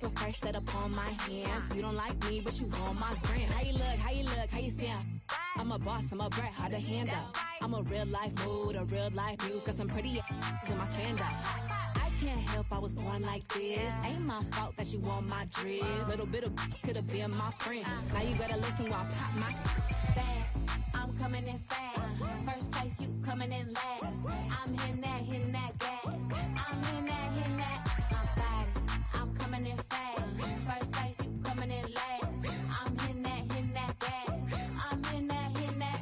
paper fresh set up on my hands. You don't like me, but you want my gram. How you look, how you look, how you sound? I'm a boss, I'm a brat, hard to handle. I'm a real life mood, a real life muse. Got some pretty in my sandals. I can't help I was born like this. Ain't my fault that you want my drip. Little bit of could have been my friend. Now you gotta listen while I pop my fast. I'm coming in fast. First place, you coming in last. I'm hitting that gas. I'm hitting that, my body. I'm coming in fast. First place, you coming in last. I'm hitting that gas. I'm hitting that,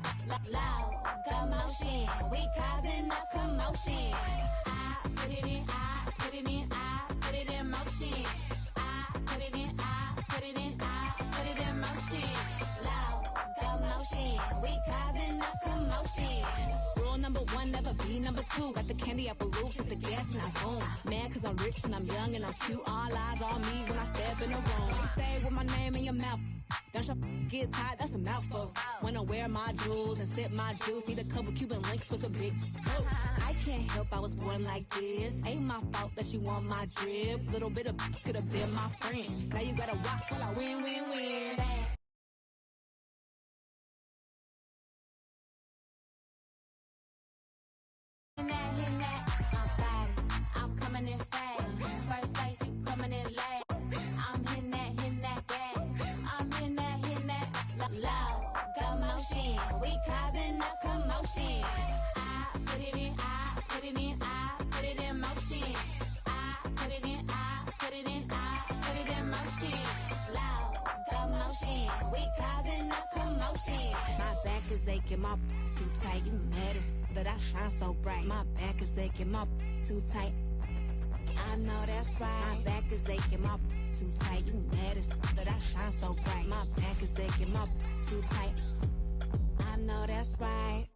loud commotion. We causing a commotion. I put it in, I put it in, I put it in motion. I put it in, I put it in, I put it in motion. Loud commotion. We causing a commotion. Rule number one, never be number two. Got the candy apple loops, hit the gas and I zoom. Mad cause I'm rich and I'm young and I'm cute. All eyes on me when I step in the room. You stay with my name in your mouth. Don't your get tired, that's a mouthful. Wanna wear my jewels and sip my juice. Need a couple Cuban links with some big boots. I can't help I was born like this. Ain't my fault that you want my drip. Little bit of could have been my friend. Now you gotta watch while I win, win, win. Hitting that, my body. I'm coming in fast. First place, you coming in last. I'm hitting that gas. I'm hitting that, loud commotion. We causing a commotion. I put it in, I put it in, I put it in motion. I put it in, I put it in, I put it in motion. Loud commotion. We causing a commotion. My back is aching, my too tight. You mad as that I shine so bright. My back is aching, my too tight. I know that's right. My back is aching, my too tight. You mad as that I shine so bright. My back is aching, my too tight. I know that's right.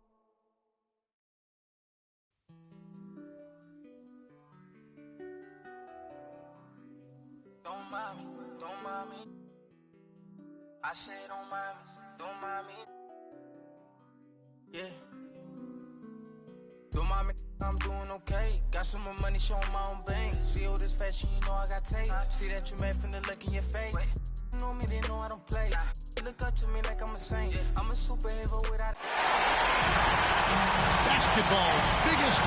Don't mind me, don't mind me. I say don't mind me, don't mind me. Yeah. Don't mind me, I'm doing okay. Got some more money, showing my own bank. See all this fashion, you know I got tape. See that you made from the look in your face. You know me, they know I don't play. Look up to me like I'm a saint. I'm a superhero without Basketball's biggest.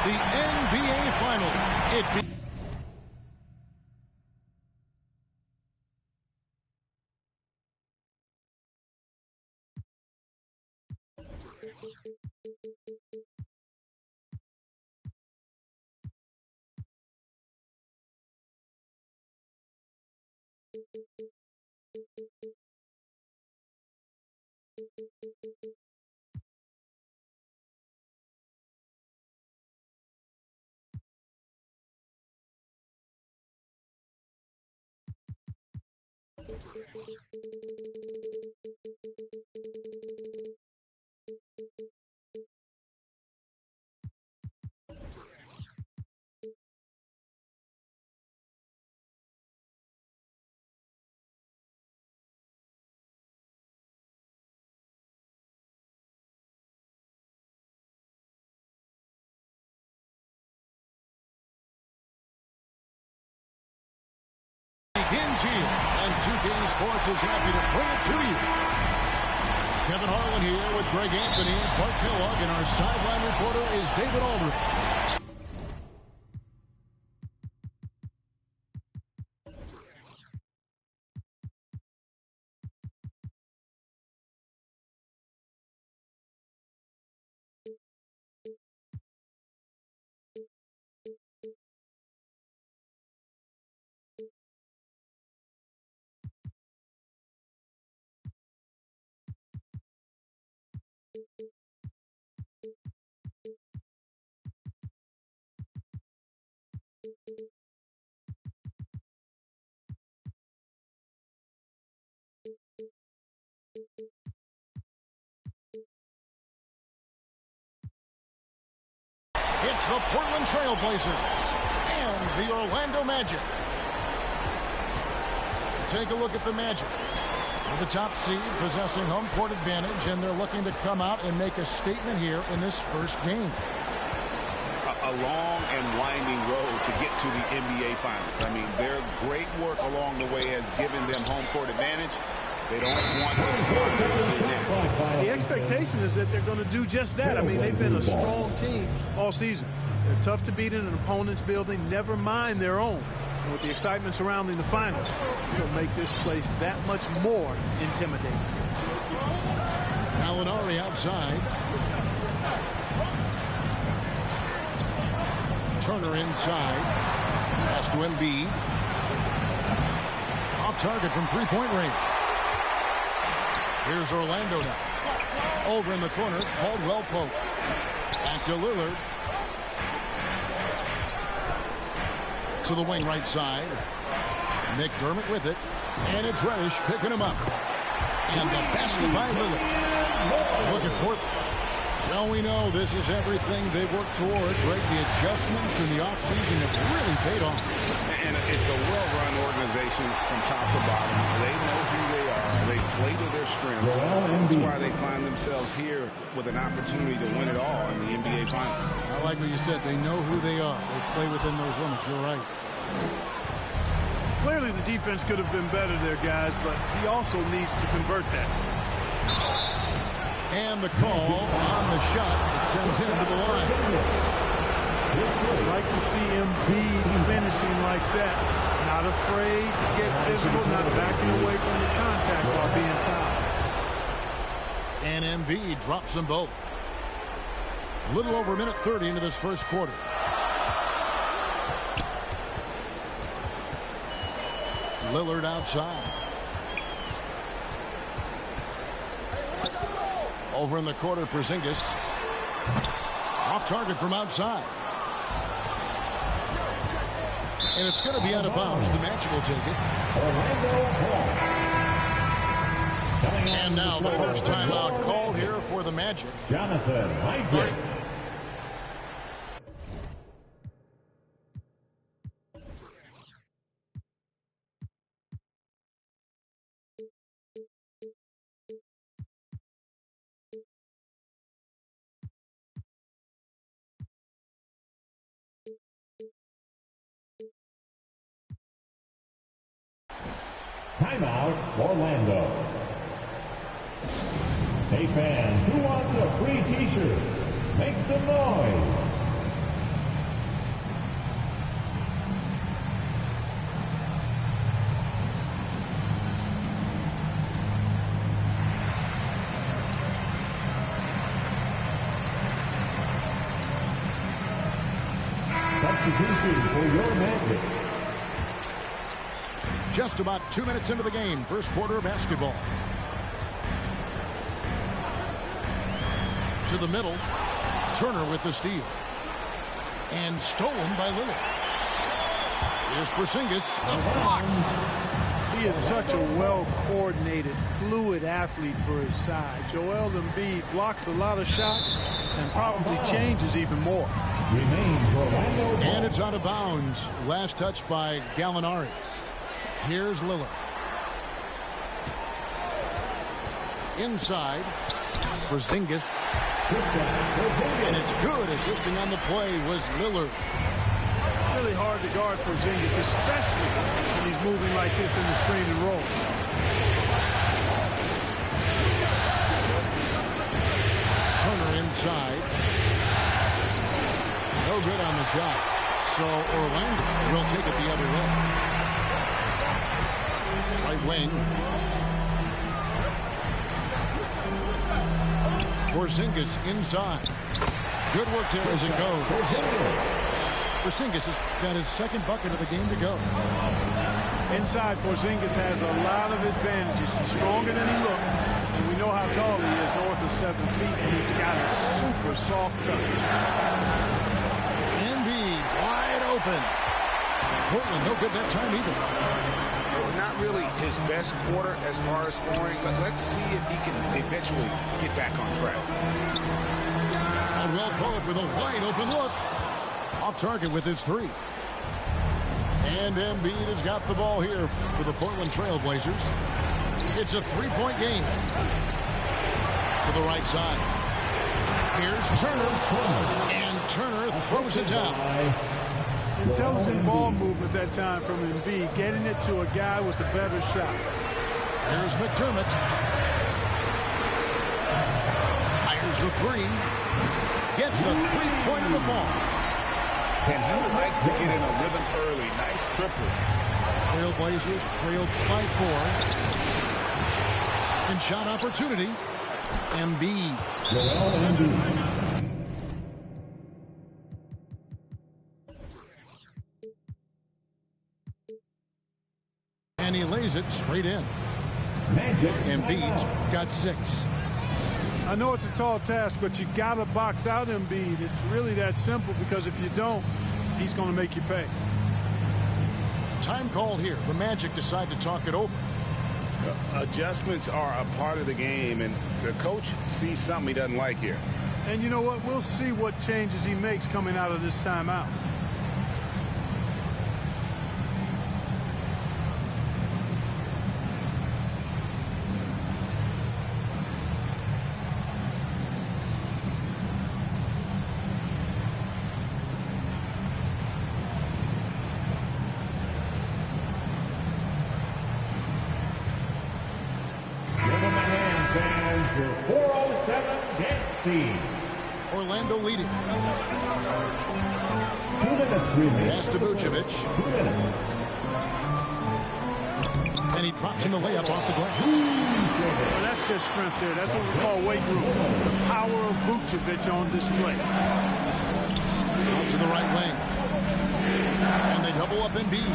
The NBA Finals. Begins here, and 2K Sports is happy to bring it to you. Kevin Harlan here with Greg Anthony and Clark Kellogg, and our sideline reporter is David Aldridge. It's the Portland Trailblazers and the Orlando Magic. Take a look at the Magic. With the top seed possessing home court advantage, and they're looking to come out and make a statement here in this first game. A long and winding road to get to the NBA Finals. I mean, their great work along the way has given them home court advantage. They don't want to squander it. The expectation is that they're going to do just that. I mean, they've been a strong team all season. They're tough to beat in an opponent's building, never mind their own. And with the excitement surrounding the finals, it'll make this place that much more intimidating. Gallinari outside. Turner inside. Pass to Embiid. Off target from three-point range. Here's Orlando now. Over in the corner, Caldwell Pope. Back to Lillard. To the wing right side. McDermott with it. And it's Reddish picking him up. And the basket by Lillard. Look at Portland. Well, we know this is everything they've worked toward. Right? The adjustments in the offseason have really paid off. And it's a well-run organization from top to bottom. They know who they are. They play to their strengths. That's why they find themselves here with an opportunity to win it all in the NBA Finals. I like what you said. They know who they are. They play within those limits. You're right. Clearly, the defense could have been better there, guys, but he also needs to convert that. And the call on the shot that sends him to the line. I'd like to see Embiid finishing like that. Not afraid to get physical, not backing away from the contact while being fouled. And Embiid drops them both. A little over a minute 30 into this first quarter. Lillard outside. Over in the corner, Porzingis. Off target from outside. And it's going to be out of bounds. The Magic will take it. And now the first timeout called here for the Magic. Jonathan Isaac. Timeout, Orlando. Hey fans, who wants a free t-shirt? Make some noise. Substitution for your Magic. Just about 2 minutes into the game. First quarter of basketball. To the middle. Turner with the steal. And stolen by Lillard. Here's Porzingis. The block. He is such a well-coordinated, fluid athlete for his size. Joel Embiid blocks a lot of shots and probably changes even more. And it's out of bounds. Last touch by Gallinari. Here's Lillard. Inside. Porzingis. And it's good. Assisting on the play was Lillard. Really hard to guard Porzingis, especially when he's moving like this in the screen and roll. Turner inside. No good on the shot. So Orlando will take it the other way. Right wing. Porzingis inside. Good work there as it goes. Porzingis has got his second bucket of the game to go. Inside, Porzingis has a lot of advantages. He's stronger than he looks. And we know how tall he is, north of 7 feet. And he's got a super soft touch. Embiid wide open. Portland no good that time either. not really his best quarter as far as scoring. Let's see if he can eventually get back on track. Well pulled with a wide open look. Off target with his three. And Embiid has got the ball here for the Portland Trailblazers. It's a three-point game. To the right side. Here's Turner. And Turner throws it down. Intelligent ball movement that time from Embiid, getting it to a guy with a better shot. Here's McDermott. Fires the three. Gets the three-pointer to fall. And he likes to get in a rhythm early. Nice triple. Trailblazers trailed by 4. Second shot opportunity. Embiid. And he lays it straight in. Embiid's got 6. I know it's a tall task, but you got to box out Embiid. It's really that simple, because if you don't, he's going to make you pay. Time called here. The Magic decide to talk it over. Adjustments are a part of the game, and the coach sees something he doesn't like here. And you know what? We'll see what changes he makes coming out of this timeout. Orlando leading. 2 minutes remaining. Pass to Vucevic. 2 minutes. And he drops in the layup off the glass. Well, that's just strength there. That's what we call weight room. The power of Vucevic on display. Out to the right wing. And they double up Embiid.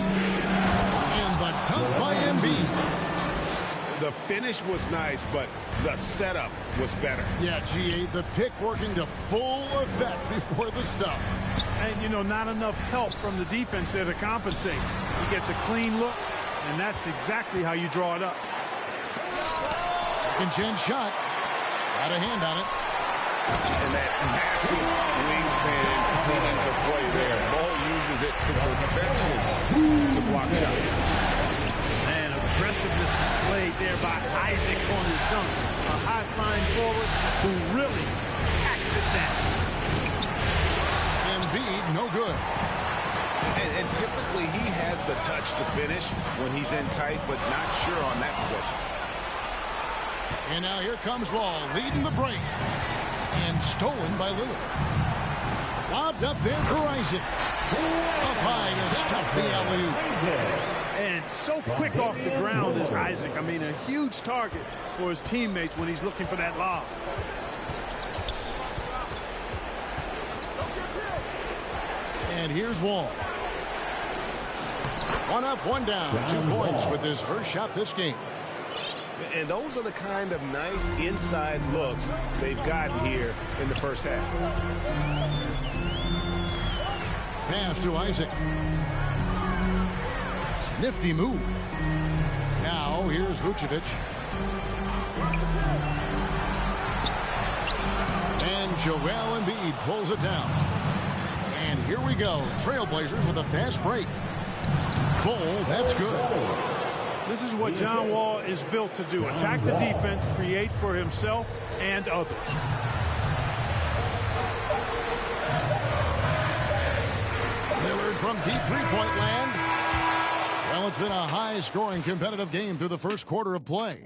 And the dunk by Embiid. The finish was nice, but the setup was better. Yeah, GA, the pick working to full effect before the stuff. And, you know, not enough help from the defense there to compensate. He gets a clean look, and that's exactly how you draw it up. Second chance shot. Got a hand on it. And that massive wingspan coming into play there. Ball uses it to perfection to block shots. Aggressiveness displayed there by Isaac on his dunk. A high-flying forward who really packs it down. Embiid, no good. And typically he has the touch to finish when he's in tight, but not sure on that possession. And now here comes Wall, leading the break. And stolen by Lillard. Lobbed up there for Isaac. Up high to stuff the alley-oop. And so quick off the ground is Isaac. I mean, a huge target for his teammates when he's looking for that lob. And here's Wall. One up, one down. 2 points with his first shot this game. And those are the kind of nice inside looks they've gotten here in the first half. Pass to Isaac. Nifty move. Now here's Vucevic. And Joel Embiid pulls it down. And here we go. Trailblazers with a fast break. Cole, that's good. This is what John Wall is built to do. Attack the defense, create for himself and others. Lillard from deep three-point land. Well, it's been a high-scoring competitive game through the first quarter of play.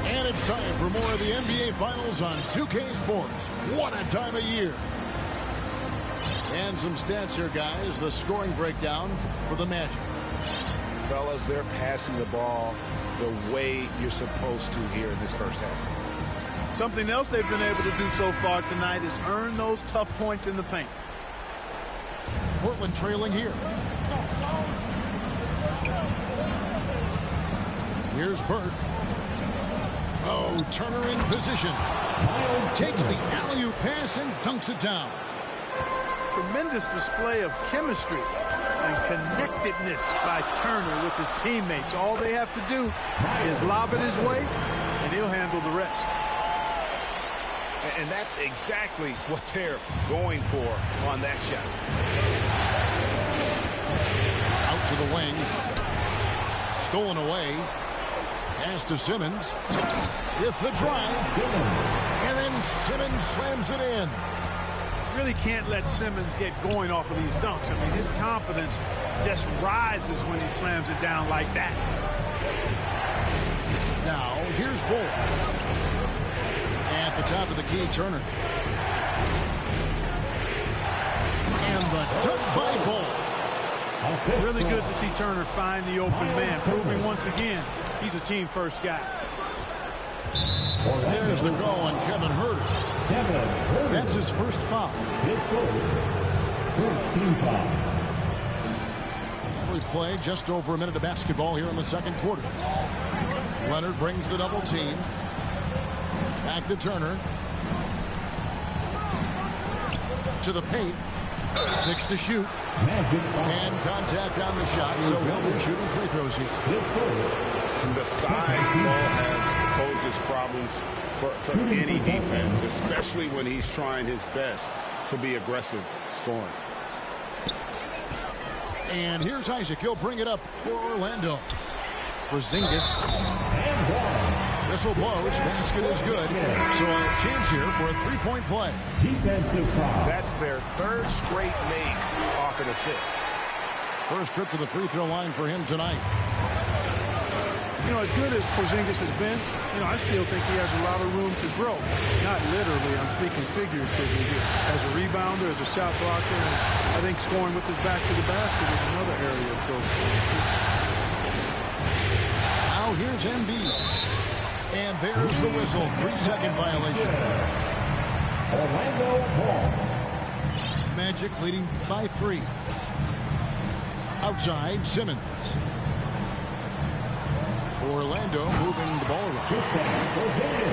And it's time for more of the NBA Finals on 2K Sports. What a time of year. And some stats here, guys. The scoring breakdown for the Magic. Fellas, they're passing the ball the way you're supposed to here in this first half. Something else they've been able to do so far tonight is earn those tough points in the paint. Portland trailing here. Here's Burke. Oh, Turner in position. Takes the alley-oop pass and dunks it down. Tremendous display of chemistry and connectedness by Turner with his teammates. All they have to do is lob it his way, and he'll handle the rest. And that's exactly what they're going for on that shot. Out to the wing. Stolen away. Pass to Simmons. With the drive. And then Simmons slams it in. Really can't let Simmons get going off of these dunks. I mean, his confidence just rises when he slams it down like that. Now, here's Bull. At the top of the key, Turner. And the dunk by Bull. Really good to see Turner find the open man, proving once again he's a team-first guy. There's the goal on Kevin Huerter. That's his first foul. Every play, just over a minute of basketball here in the second quarter. Leonard brings the double team. Back to Turner. To the paint. 6 to shoot. And contact on the shot, so he'll be shooting free throws here. And the size ball poses problems for any defense, especially when he's trying his best to be aggressive scoring. And here's Isaac. He'll bring it up for Orlando. Porzingis. Whistle blows. Basket is good. So a chance here for a three-point play. Defensive foul. That's their third straight make off an assist. First trip to the free throw line for him tonight. You know, as good as Porzingis has been, I still think he has a lot of room to grow. Not literally, I'm speaking figuratively here. As a rebounder, as a shot blocker, and I think scoring with his back to the basket is another area of growth. Now here's Embiid. And there's the whistle. 3-second violation. Orlando ball. Magic leading by 3. Outside, Simmons. Orlando moving the ball around.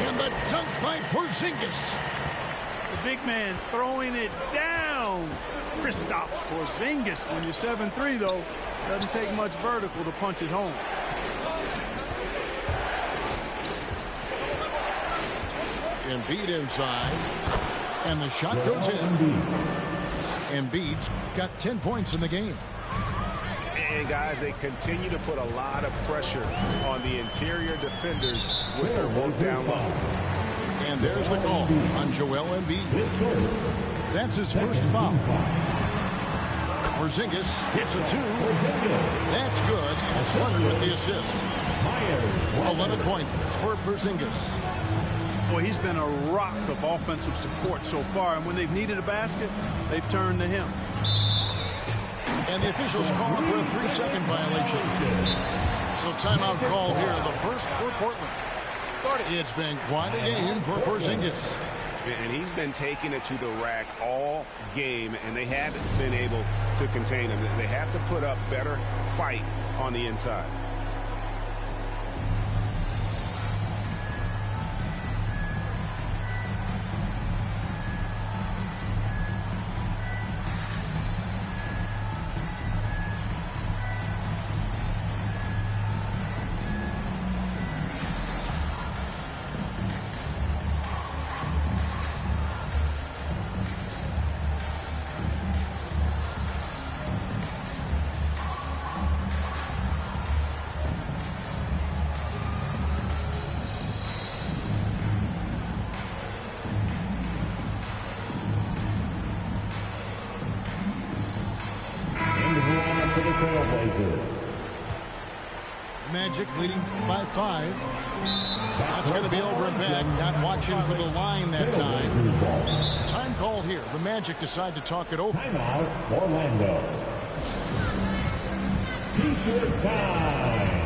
And the dunk by Porzingis. The big man throwing it down. Kristaps Porzingis. When you're 7'3", though, doesn't take much vertical to punch it home. Embiid inside. And the shot goes in. Embiid's got 10 points in the game. And guys, they continue to put a lot of pressure on the interior defenders with their work down low. And there's the call on Joel Embiid. That's his first foul. Porzingis hits a 2. That's good. And it's Leonard with the assist. 11 points for Porzingis. Boy, he's been a rock of offensive support so far. And when they've needed a basket, they've turned to him. And the officials call up for a 3-second violation. So timeout call here, the first for Portland. It's been quite a game for Porzingis. And he's been taking it to the rack all game, and they haven't been able to contain him. They have to put up better fight on the inside. Magic leading by 5. That's going to be over and back. Not watching for the line that time. Time call here. The Magic decide to talk it over. Timeout, Orlando. T-shirt time.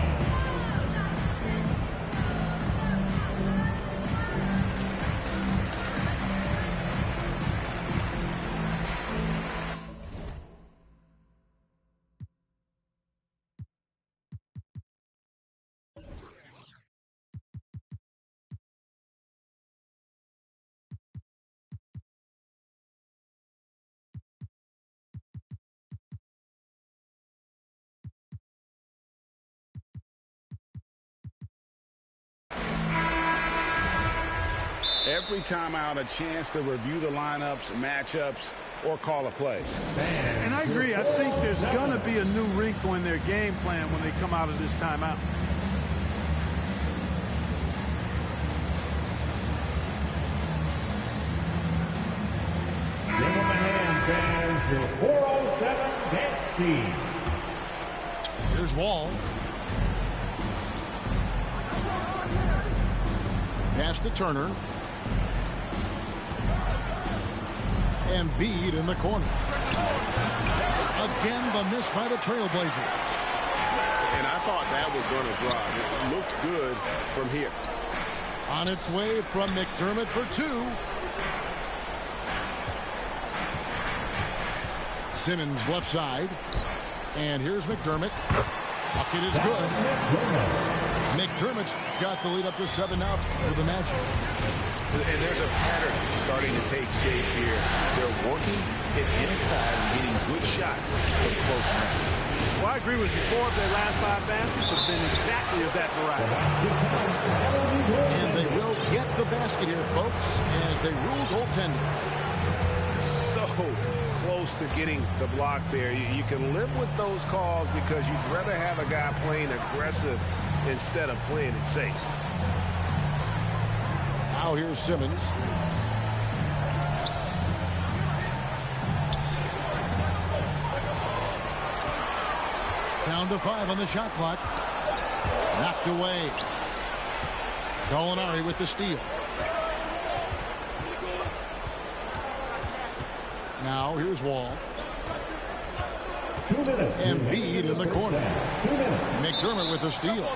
every timeout a chance to review the lineups, matchups, or call a play. And I agree. I think there's going to be a new wrinkle in their game plan when they come out of this timeout. Give them a hand, fans, for 407 dance team. Here's Wall. Pass to Turner. Embiid in the corner. Again, the miss by the Trailblazers. And I thought that was going to drop. It looked good from here. On its way from McDermott for two. Simmons left side. And here's McDermott. Bucket is good. McDermott's got the lead up to 7 now for the Magic. And there's a pattern starting to take shape here. They're working it inside and getting good shots from close range. Well, I agree with you. 4 of their last 5 baskets have been exactly of that variety. And they will get the basket here, folks, as they rule goaltending. So close to getting the block there. You can live with those calls because you'd rather have a guy playing aggressive instead of playing it safe. Now here's Simmons. Down to 5 on the shot clock. Knocked away. Gallinari with the steal. Now here's Wall. 2 minutes. Embiid in the corner. 2 minutes. McDermott with the steal.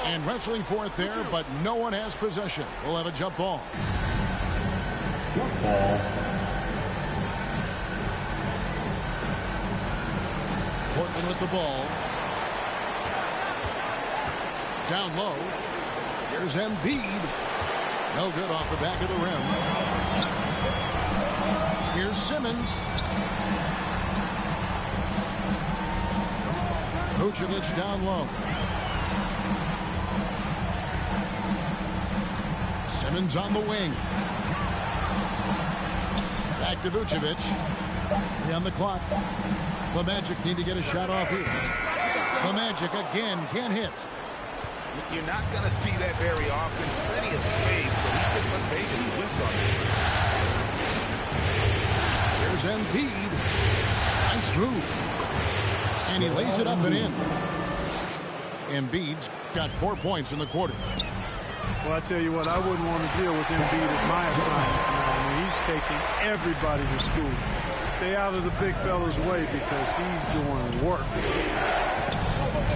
And wrestling for it there, but no one has possession. We'll have a jump ball. Jump ball. Portland with the ball. Down low. Here's Embiid. No good off the back of the rim. Here's Simmons. Vucevic down low. Simmons on the wing. Back to Vucevic. 3 on the clock. The Magic need to get a shot off here. The Magic again can't hit. You're not going to see that very often. Plenty of space, but he just, let's face it, he whiffs on it. There's Embiid. Nice move. And he lays it up and in. Embiid's got 4 points in the quarter. Well, I tell you what, I wouldn't want to deal with Embiid as my assignment tonight. I mean, he's taking everybody to school. Stay out of the big fella's way because he's doing work.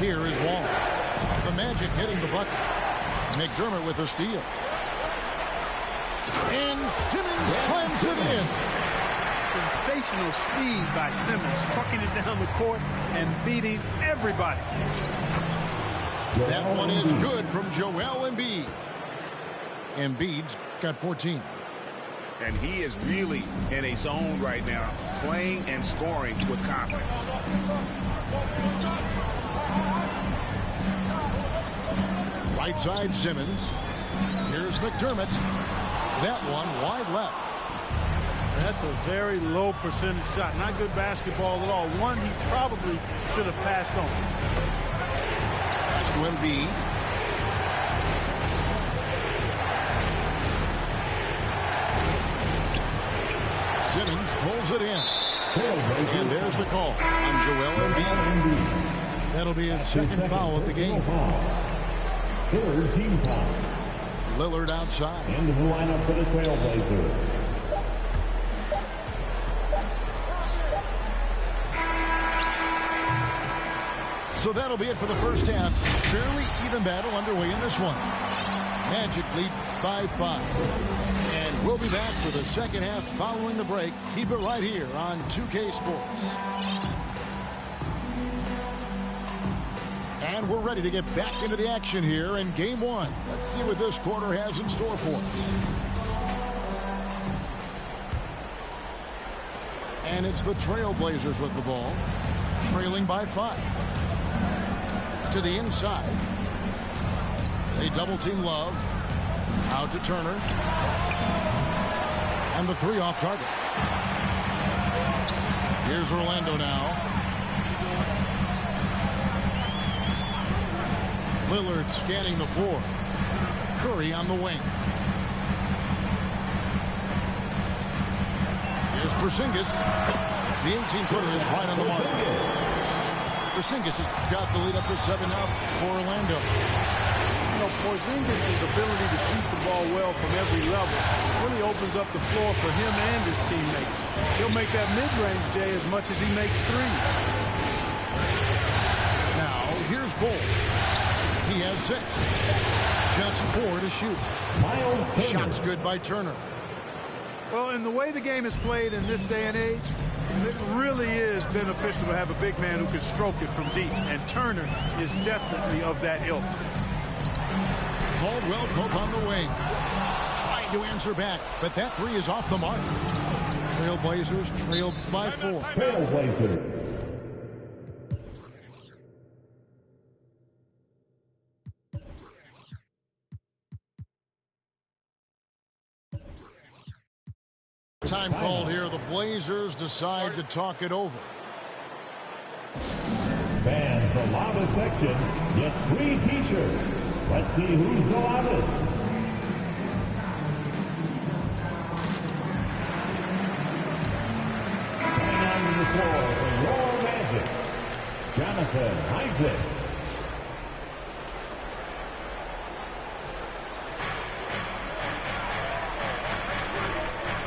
Here is Wall. The Magic hitting the bucket. McDermott with a steal. And Simmons slams it in. Sensational speed by Simmons, trucking it down the court and beating everybody. That one is good from Joel Embiid. Embiid's got 14. And he is really in a zone right now, playing and scoring with confidence. Right side Simmons. Here's McDermott. That one wide left. That's a very low percentage shot. Not good basketball at all. One he probably should have passed on. Pass to Embiid. Simmons pulls it in. And there's the call on Joel Embiid. That'll be his second foul of the game. 3rd team foul. Lillard outside. Into the lineup for the Trailblazers. So that'll be it for the first half. Fairly even battle underway in this one. Magic lead by 5. And we'll be back for the second half following the break. Keep it right here on 2K Sports. And we're ready to get back into the action here in Game 1. Let's see what this quarter has in store for us. And it's the Trailblazers with the ball, trailing by 5. To the inside. They double team Love. Out to Turner. And the three off target. Here's Orlando now. Lillard scanning the floor. Curry on the wing. Here's Porzingis. The 18-footer is right on the mark. Porzingis has got the lead up to 7 now for Orlando. You know, Porzingis' ability to shoot the ball well from every level really opens up the floor for him and his teammates. He'll make that mid-range, Jay, as much as he makes threes. Now, here's Bull. He has 6. Just 4 to shoot. Shots good by Turner. Well, in the way the game is played in this day and age, it really is beneficial to have a big man who can stroke it from deep. And Turner is definitely of that ilk. Caldwell Pope on the wing. Trying to answer back, but that 3 is off the mark. Trailblazers trailed by 4. Trailblazers. Time called here. The Blazers decide to talk it over. Fans, the loudest section gets free t-shirts. Let's see who's the loudest. Coming onto the floor for your Magic, Jonathan Isaac.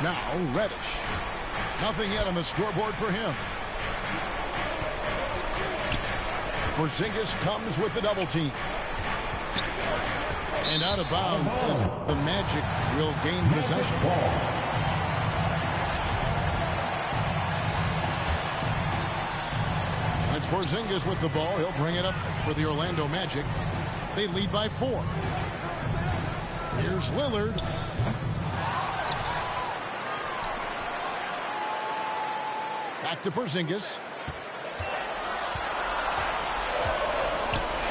Now, Reddish. Nothing yet on the scoreboard for him. Porzingis comes with the double team. And out of bounds as the Magic will gain possession. And it's Porzingis with the ball. He'll bring it up for the Orlando Magic. They lead by 4. Here's Lillard. Back to Porzingis.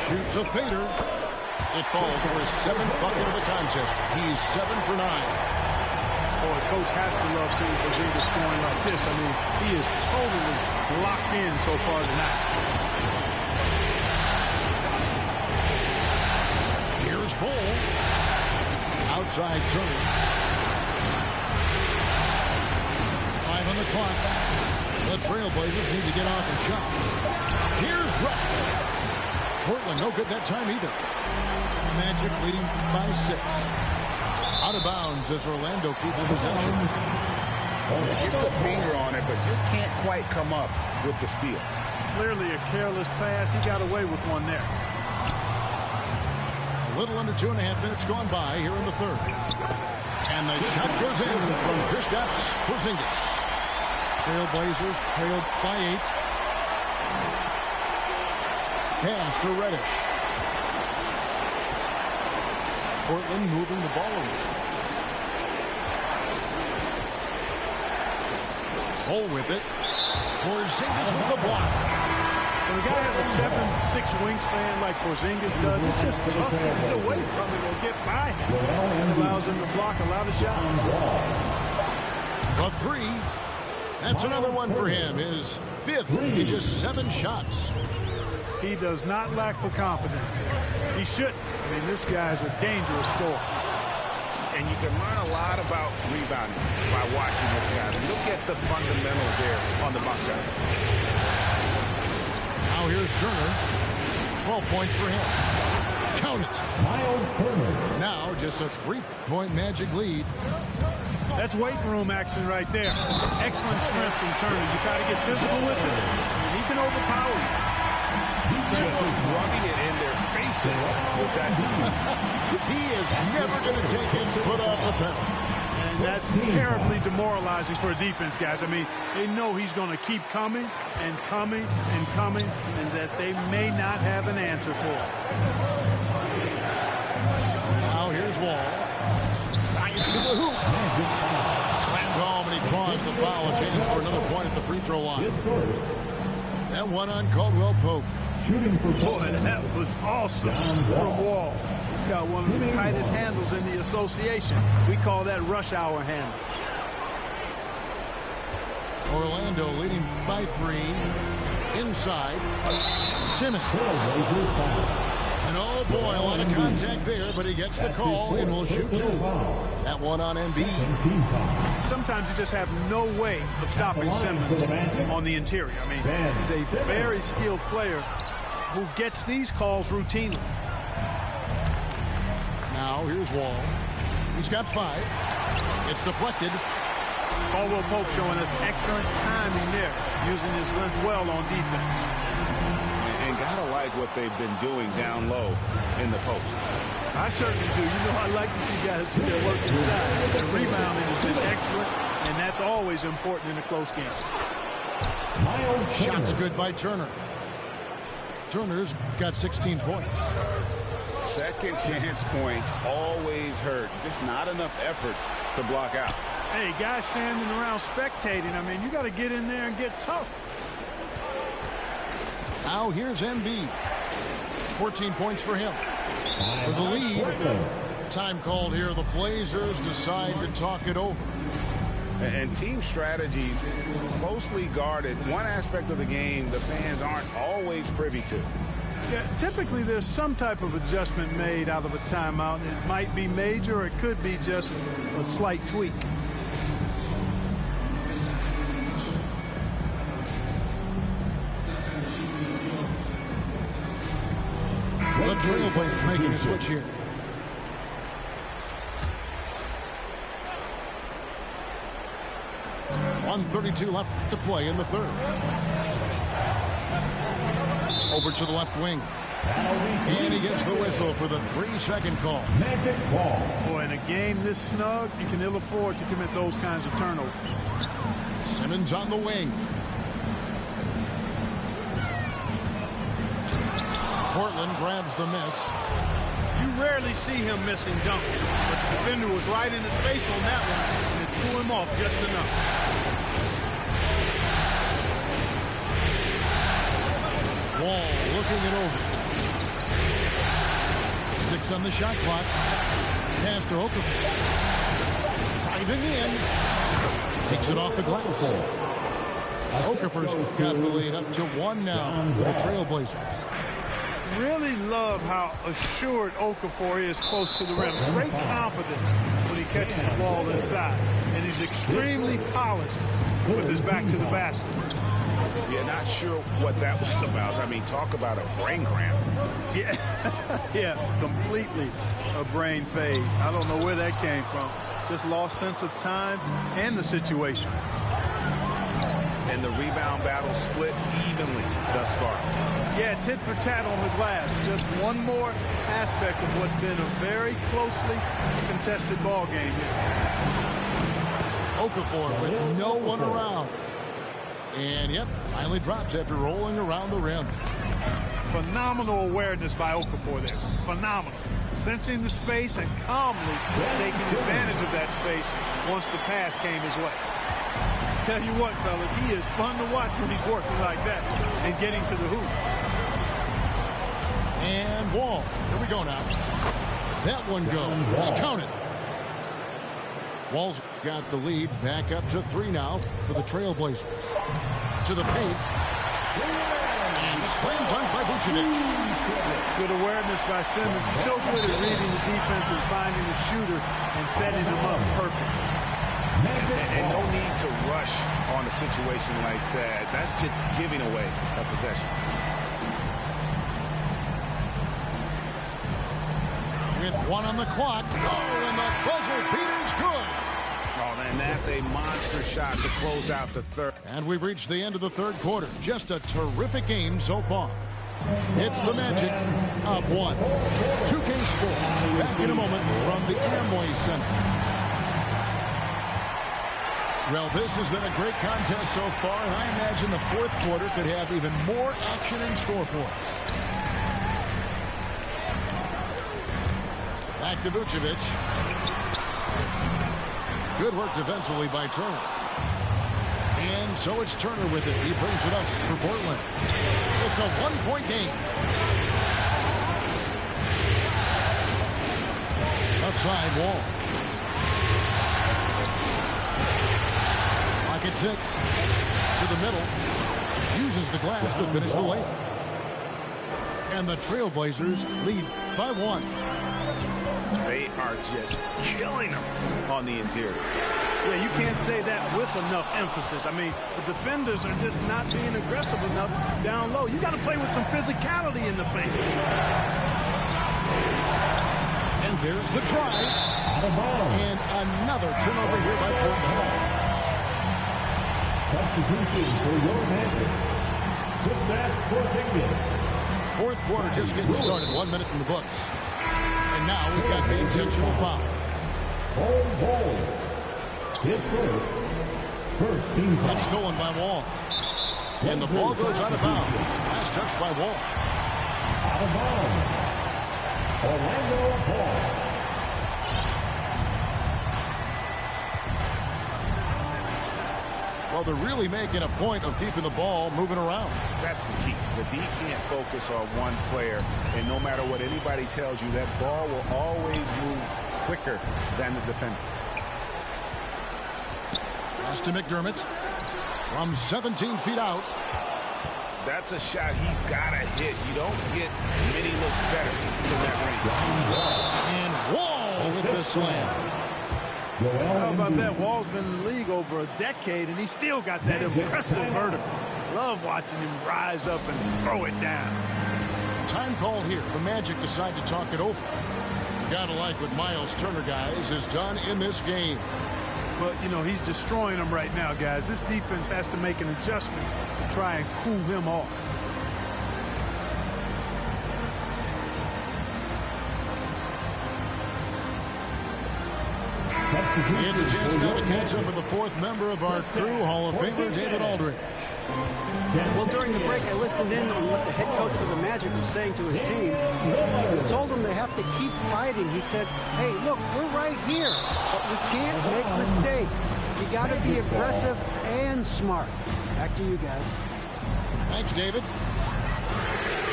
Shoots a fader. It falls for his 7th bucket of the contest. He's 7 for 9. Boy, coach has to love seeing Porzingis scoring like this. I mean, he is totally locked in so far tonight. Here's Bull. Outside Turner. 5 on the clock. The Trailblazers need to get off a shot. Here's Rush. Portland no good that time either. Magic leading by 6. Out of bounds as Orlando keeps possession. Gets a finger on it, but just can't quite come up with the steal. Clearly a careless pass. He got away with one there. A little under 2.5 minutes gone by here in the 3rd. And the shot goes in from Kristaps Porzingis. Trailblazers trailed by 8. Pass to Reddish. Portland moving the ball around. Bull with it. Porzingis with the block. When a guy has a 7'6" wingspan like Porzingis does, it's just tough to get away from him or get by him. It allows him to block a lot of shots. A 3. That's another one for him. His 5th in just 7 shots. He does not lack for confidence. He shouldn't. I mean, this guy's a dangerous scorer. And you can learn a lot about rebounding by watching this guy. Look at the fundamentals there on the box out. Now here's Turner. 12 points for him. Count it. Miles Turner. Now just a 3-point Magic lead. That's weight room action right there. Excellent strength from Turner. You try to get physical with him, and he can overpower you. Just rubbing it in their faces with that. He is never going to take his foot off the pedal. And that's terribly demoralizing for a defense, guys. I mean, they know he's going to keep coming and coming and coming, and that they may not have an answer for it. Now here's Wall. Nice to the hoop. Slammed home, and he draws the foul. A chance for another point at the free throw line. That one on Caldwell Pope. Shooting for Boy, that was awesome from Wall. Got one of the tightest handles in the association. We call that rush hour handle. Orlando leading by 3. Inside. Simmons. And oh boy, a lot of contact there, but he gets the call and will shoot 2. That one on Embiid. Sometimes you just have no way of stopping Simmons on the interior. I mean, he's a very skilled player who gets these calls routinely. Now here's Wall. He's got 5. It's deflected. Caldwell Pope showing us excellent timing there, using his length well on defense. And gotta like what they've been doing down low in the post. I certainly do. You know, I like to see guys do their work inside. The rebounding has been excellent, and that's always important in a close game. Shots good by Turner. Turner's got 16 points. Second chance points always hurt. Just not enough effort to block out. Hey, guys standing around spectating, I mean, you got to get in there and get tough. Now here's Embiid. 14 points for him. For the lead. Time called here. The Blazers decide to talk it over. And team strategies closely guarded. One aspect of the game the fans aren't always privy to. Yeah, typically there's some type of adjustment made out of a timeout. It might be major or it could be just a slight tweak. The Trailblazers making a switch here. .132 left to play in the third. Over to the left wing. And he gets the whistle for the 3-second call. Boy, in a game this snug, you can ill afford to commit those kinds of turnovers. Simmons on the wing. Portland grabs the miss. You rarely see him missing dunking, but the defender was right in his face on that one, and it threw him off just enough. Wall looking it over. 6 on the shot clock. Pass to Okafor. Driving in. Takes it off the glass. Okafor's got the lead up to 1 now for the Trailblazers. Really love how assured Okafor is close to the rim. Great confidence when he catches the ball inside. And he's extremely polished with his back to the basket. Yeah, not sure what that was about. I mean, talk about a brain cramp. Yeah, yeah, completely a brain fade. I don't know where that came from. Just lost sense of time and the situation. And the rebound battle split evenly thus far. Yeah, tit for tat on the glass. Just one more aspect of what's been a very closely contested ball game here. Okafor with no one around. And, yep, finally drops after rolling around the rim. Phenomenal awareness by Okafor there. Phenomenal. Sensing the space and calmly taking advantage of that space once the pass came his way. Tell you what, fellas, he is fun to watch when he's working like that and getting to the hoop. And Wall. Here we go now. That one goes. Count it. Wall's got the lead back up to 3 now for the Trailblazers. To the paint. And slam dunk by Vucevic. Good awareness by Simmons. He's so good at reading the defense and finding the shooter and setting him up perfect. And no need to rush on a situation like that. That's just giving away a possession. With 1 on the clock. Oh, and the buzzer beater's good. Oh, man, that's a monster shot to close out the third. And we've reached the end of the third quarter. Just a terrific game so far. It's the Magic up 1. 2K Sports. Back in a moment from the Amway Center. Well, this has been a great contest so far, and I imagine the fourth quarter could have even more action in store for us. Back to Vucevic. Good work defensively by Turner. And so it's Turner with it. He brings it up for Portland. It's a 1-point game. outside, Wall. Pocket 6 to the middle. Uses the glass to finish the layup. And the Trailblazers lead by 1. They are just killing them on the interior. Yeah, you can't say that with enough emphasis. I mean, the defenders are just not being aggressive enough down low. You got to play with some physicality in the paint. And there's the try. And another turnover here by Portland. Substitution for your Magic. Kristaps Porzingis. Fourth quarter just getting started. 1 minute in the books. And now we've got the intentional foul. Ball. His first team foul. That's stolen by Wall. And the ball goes out of bounds. Last touch by Wall. Out of bounds. Orlando Ball. Well, they're really making a point of keeping the ball moving around. That's the key. The D can't focus on one player, and no matter what anybody tells you, that ball will always move quicker than the defender. Pass to McDermott from 17 feet out. That's a shot he's got to hit. You don't get many looks better than that range. And Wall with the slam. How about that? Wall's been in the league over a decade, and he's still got that impressive vertical. Love watching him rise up and throw it down. Time call here. The Magic decide to talk it over. Gotta like what Miles Turner, guys, has done in this game. But, you know, he's destroying them right now, guys. This defense has to make an adjustment to try and cool him off. It's a chance now to catch up with the fourth member of our crew, Hall of Famer David Aldridge. Well, during the break, I listened in on what the head coach for the Magic was saying to his team. He told them they have to keep fighting. He said, hey, look, we're right here, but we can't make mistakes. You got to be aggressive and smart. Back to you guys. Thanks, David.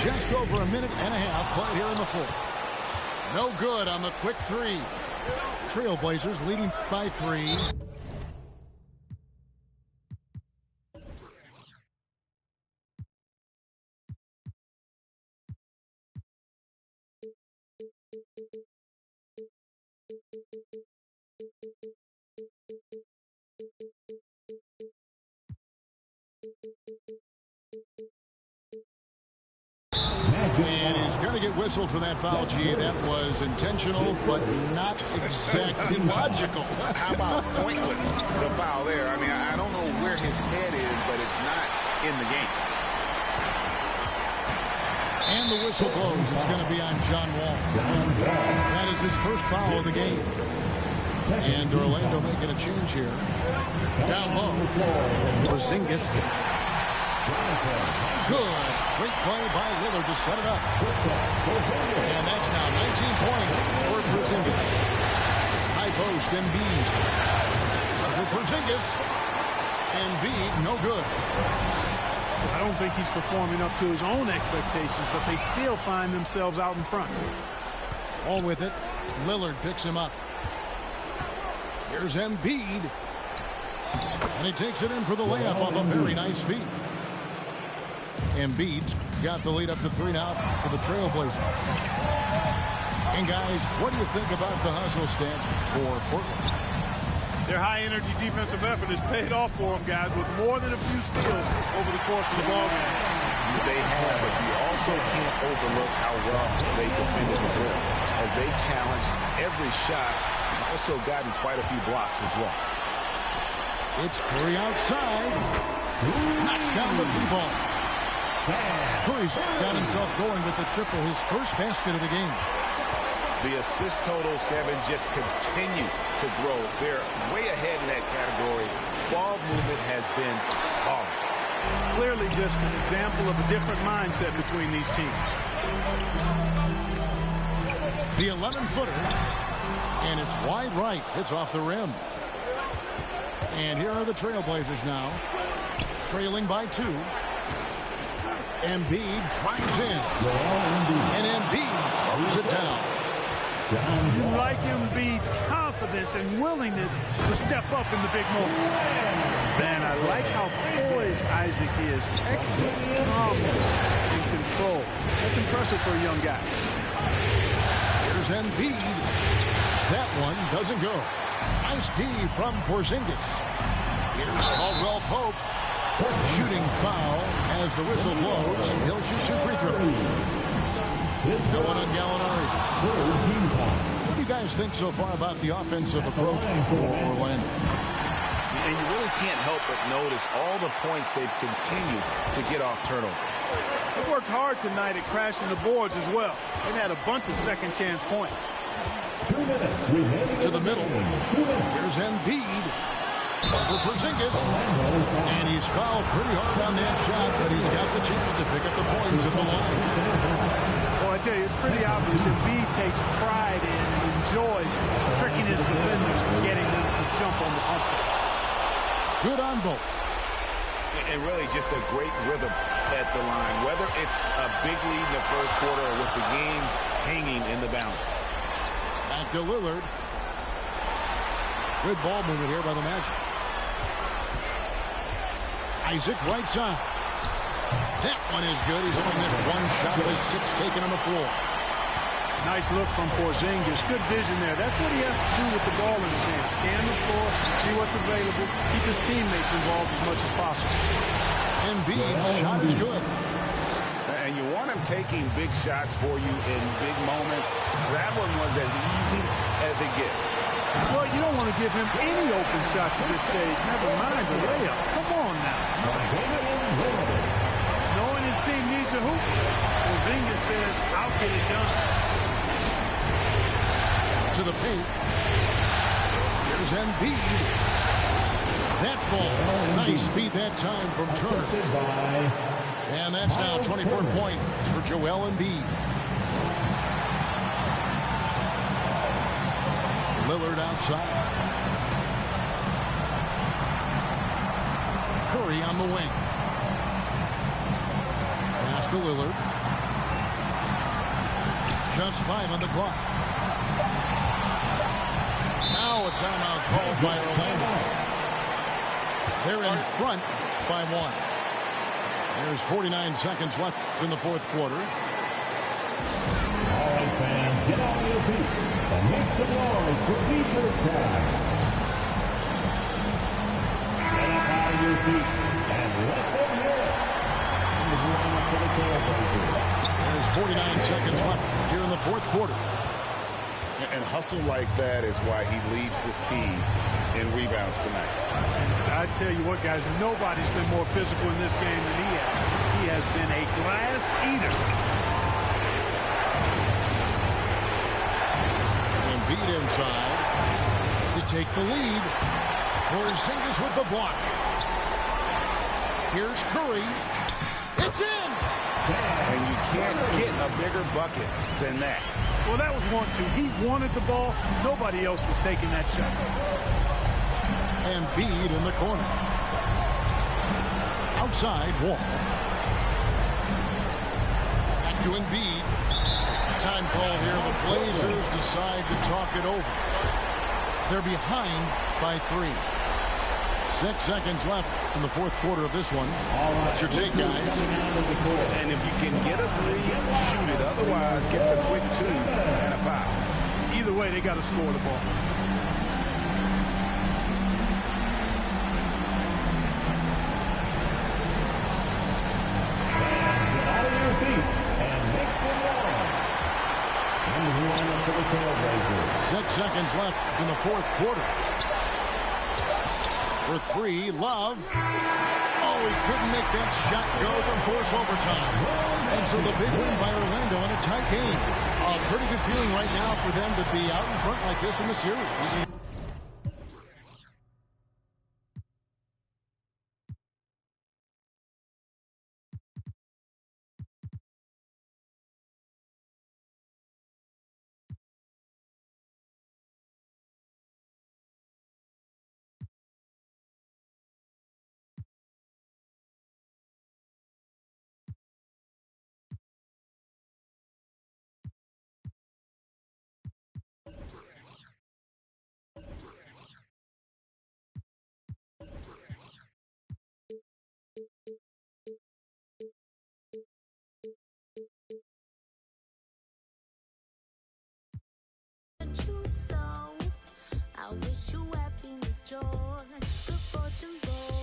Just over a minute and a half played here in the fourth. No good on the quick three. Trailblazers leading by 3. And he's going to get whistled for that foul, G. That was intentional, but not exactly logical. How about pointless to foul there? I mean, I don't know where his head is, but it's not in the game. And the whistle blows. It's going to be on John Wall. That is his first foul of the game. And Orlando making a change here. Down low. Porzingis. Good. Great play by Lillard to set it up. And that's now 19 points for Porzingis. High post, Embiid. For Porzingis. Embiid, no good. I don't think he's performing up to his own expectations, but they still find themselves out in front. All with it. Lillard picks him up. Here's Embiid. And he takes it in for the layup off a very nice feed. Embiid's got the lead up to 3 now for the Trailblazers. And guys, what do you think about the hustle stance for Portland? Their high-energy defensive effort has paid off for them, guys, with more than a few steals over the course of the ballgame. They have, but you also can't overlook how well they defended the rim. As they challenged every shot, also gotten quite a few blocks as well. It's Curry outside. Knocks down the 3-ball. Curry's got himself going with the triple, his first basket of the game. The assist totals, Kevin, just continue to grow. They're way ahead in that category. Ball movement has been flawless. Clearly just an example of a different mindset between these teams. The 11-footer. And it's wide right. It's off the rim. And here are the Trailblazers now. Trailing by 2. Embiid drives in. And Embiid throws it down. You like Embiid's confidence and willingness to step up in the big moment. Man, I like how poised Isaac is. Excellent calmness and control. That's impressive for a young guy. Here's Embiid. That one doesn't go. Nice D from Porzingis. Here's Caldwell Pope. Shooting foul as the whistle blows. He'll shoot 2 free throws. The one on Gallinari. What do you guys think so far about the offensive approach for Orlando? And you really can't help but notice all the points they've continued to get off turnovers. They worked hard tonight at crashing the boards as well. They've had a bunch of second chance points. 2 minutes remaining. To the middle. Here's Embiid. For Porzingis. And he's fouled pretty hard on that shot, but he's got the chance to pick up the points at the line. Well, I tell you, it's pretty obvious Embiid takes pride in and enjoys tricking his defenders and getting them to jump on the pump. Good on both. And really just a great rhythm at the line, whether it's a big lead in the first quarter or with the game hanging in the balance. Back to Lillard. Good ball movement here by the Magic. Isaac right side. That one is good. He's only missed one shot of his 6 taken on the floor. Nice look from Porzingis. Good vision there. That's what he has to do with the ball in his hand. Scan the floor, see what's available, keep his teammates involved as much as possible. Embiid's shot is good. And you want him taking big shots for you in big moments. That one was as easy as it gets. Well, you don't want to give him any open shots at this stage. Never mind the layup. Come on now. Knowing his team needs a hoop, Porzingis says, I'll get it done. To the paint. Here's Embiid. That ball. Nice speed that time from Turner. And that's now 24 points for Joel Embiid. Lillard outside. Curry on the wing. Pass to Lillard. Just 5 on the clock. Now a timeout called by Orlando. They're in front by 1. There's 49 seconds left in the fourth quarter. All right, fans, get on your feet and make some noise for feature time. Get up out of your seat and let them hear it. There's 49 seconds left here in the fourth quarter. And hustle like that is why he leads his team in rebounds tonight. I tell you what, guys, nobody's been more physical in this game than he has. He has been a glass eater. Embiid inside to take the lead. Porzingis with the block. Here's Curry. It's in! And you can't get a bigger bucket than that. Well, that was 1-2. He wanted the ball. Nobody else was taking that shot. Embiid in the corner. Outside, Wall. Back to Embiid. Time call here. The Blazers decide to talk it over. They're behind by 3. 6 seconds left in the fourth quarter of this one. What's your take, guys? And if you can get a 3, shoot it. Otherwise, get the quick 2 and a foul. Either way, they got to score the ball. Get out of your feet and make some noise. And we line up for the Trailblazers. 6 seconds left in the fourth quarter. For 3, Love. Oh, he couldn't make that shot go to force overtime. And so the big win by Orlando in a tight game. A pretty good feeling right now for them to be out in front like this in the series. joy, good fortune, boy.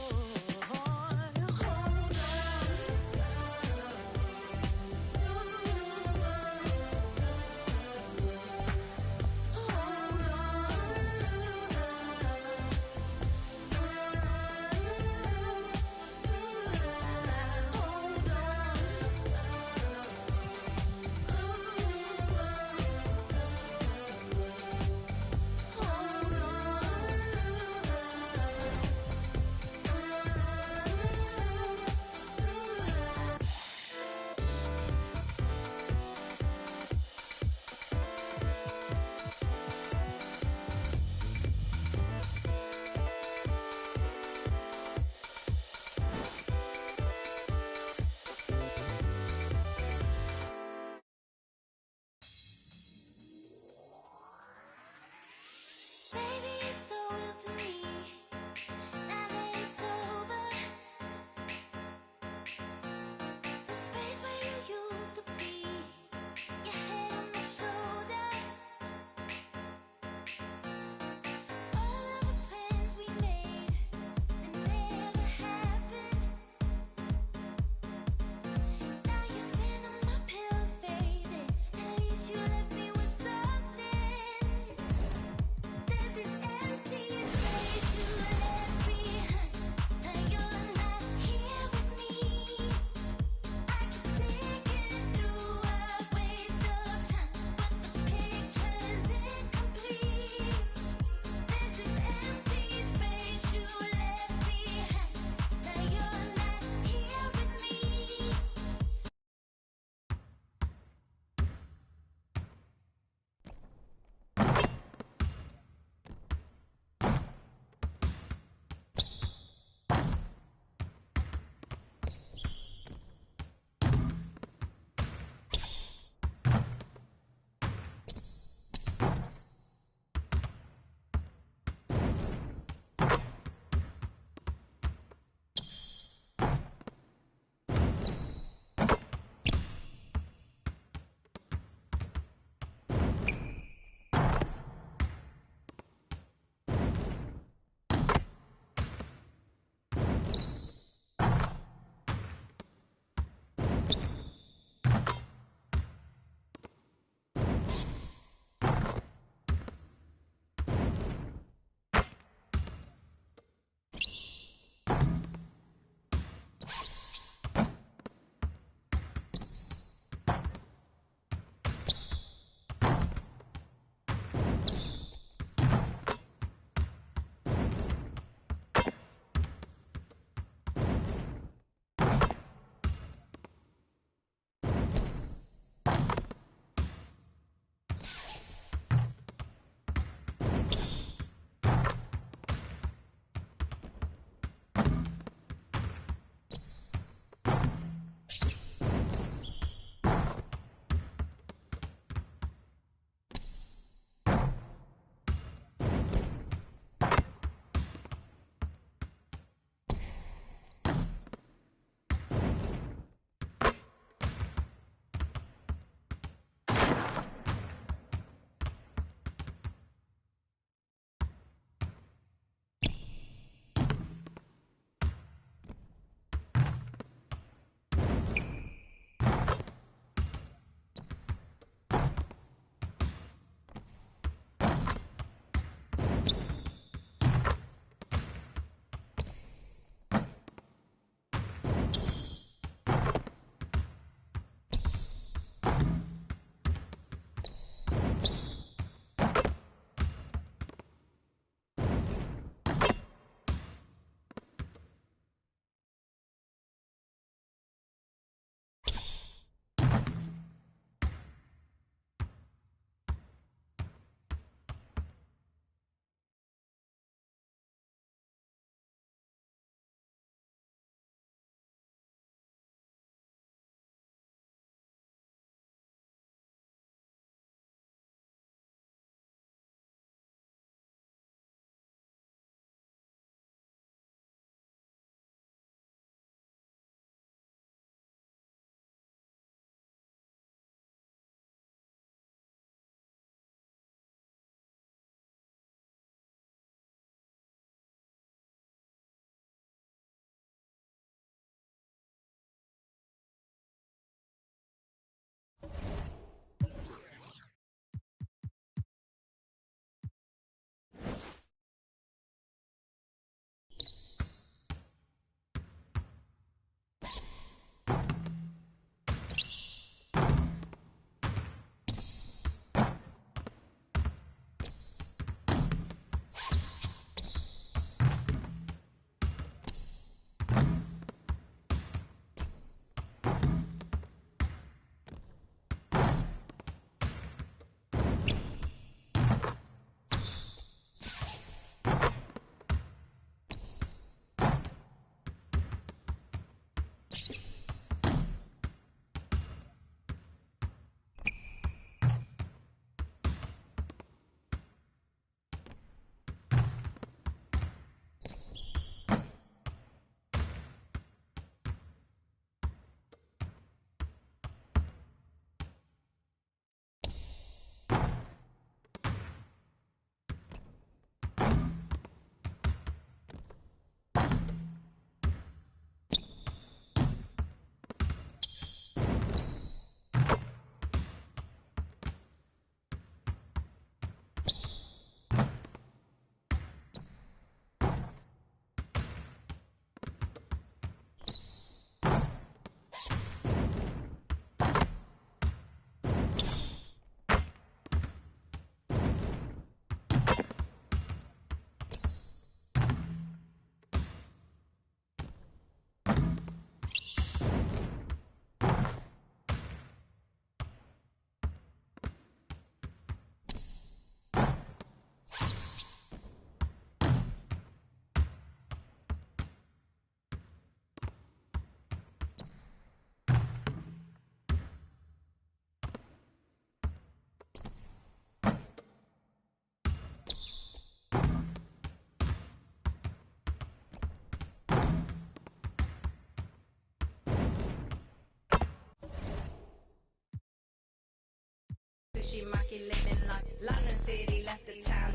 she Maki living like London City, left the town.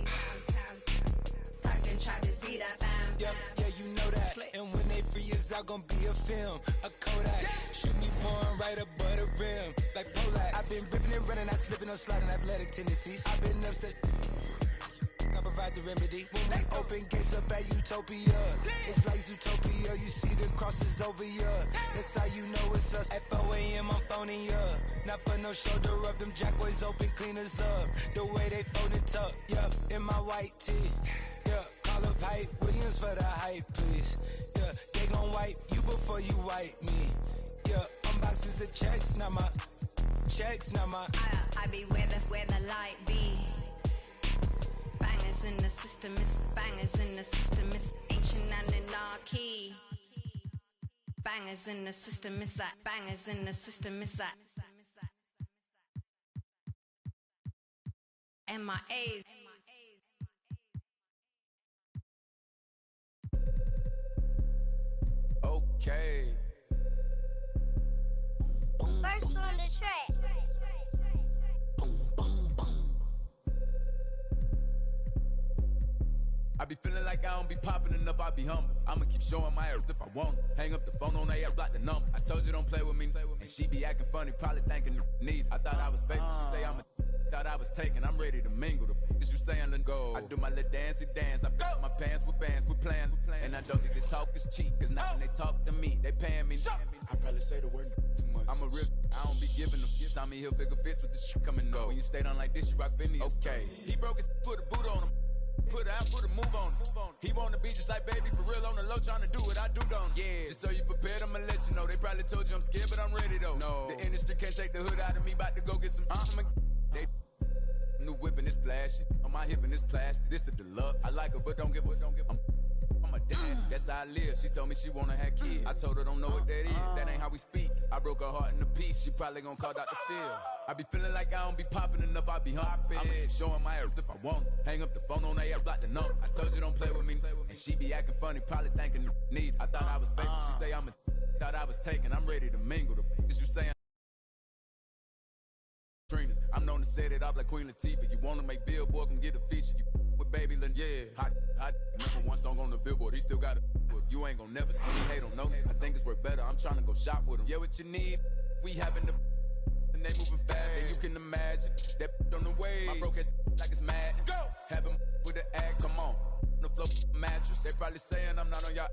Talking Travis beat I found. Yeah, you know that. And when they free us out, gon' be a film, a Kodak. Shoot me born right above the rim, like Polak. I've been ripping and running, I slipping on sliding athletic tendencies. I've been upset. I provide the remedy. When we open gates up at Utopia, it's like Zootopia. You see the crosses over ya. That's how you know it's us. At 4 a.m. I'm phoning ya. Not for no shoulder up. Them jack boys open cleaners up. The way they fold it up. Yeah, in my white tee. Yeah, call up Hype Williams for the hype, please. Yeah, they gon' wipe you before you wipe me. Yeah, unboxes of checks, not my checks, not my. I be where the light be. Bangers in the system, it's bangers in the system, it's ancient anarchy. Bangers in the system, it's that bangers in the system, it's that. MIAs. Okay. First on the track. I be feeling like I don't be popping enough, I be humble. I'ma keep showing my earth if I want it. Hang up the phone on the air, block the number. I told you don't play with me. And she be acting funny, probably thinking need. I thought I was faithful, she say I'm a thought I was taken, I'm ready to mingle. The is you saying let go. I do my little dancey dance, I fill my pants with bands, quit playing. And I don't think the talk is cheap, cause now when they talk to me, they paying me. I probably say the word too much. I'm a real, I don't be giving them. Tommy Hilfiger fits with the shit coming go. When you stay down like this, you rock Phineas. Okay, he broke his, put a boot on him. Put it out, put a move on it. He wanna be just like baby, for real on the low, trying to do what I do, don't. Yeah, just so you prepared, I'ma let you know. They probably told you I'm scared, but I'm ready though. No, the industry can't take the hood out of me, about to go get some. They new whipping is flashing, on my hip and it's plastic. This the deluxe. I like her, but don't give a. I'm a dad, that's how I live. She told me she wanna have kids. I told her don't know what that is. That ain't how we speak. I broke her heart in a piece. She probably gonna call Dr. Phil. I be feeling like I don't be popping enough. I be hopping. I'ma keep showing my earth if I want it. Hang up the phone on the air, block the number. I told you don't play with me. And she be acting funny, probably thinking need. I thought I was faking. She say thought I was taken. I'm ready to mingle. The is you saying? I'm known to set it off like Queen Latifah. You wanna make Billboard, come get a feature. You with Baby Lynn, yeah. Hot. Number one song on the Billboard, he still got it. You ain't gonna never see me hate on no. I think it's worth better, I'm trying to go shop with him. Yeah, what you need, we having the and they moving fast, and you can imagine that on the way. My broke ass like it's mad. Go! Have him with the act, come on. The floor mattress, they probably saying I'm not on y'all.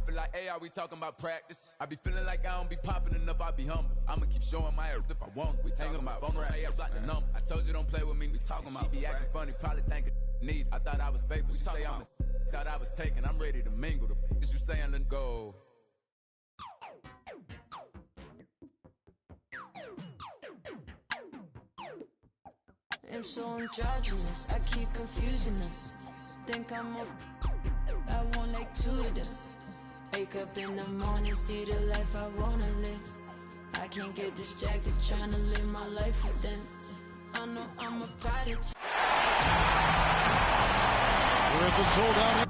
Feel like, hey, are we talking about practice? I be feeling like I don't be popping enough, I be humble. I'ma keep showing my earth if I want. We talking about phone on I block the number. I told you don't play with me, we talking about. She be acting funny, probably thinking need. I thought I was faithful, she say thought I was taken, I'm ready to mingle. The is you saying let go. I'm so androgynous, I keep confusing them. Think I'm I want like two of them. Wake up in the morning, see the life I wanna live. I can't get distracted trying to live my life with them. I know I'm a prodigy. We're at the sold out.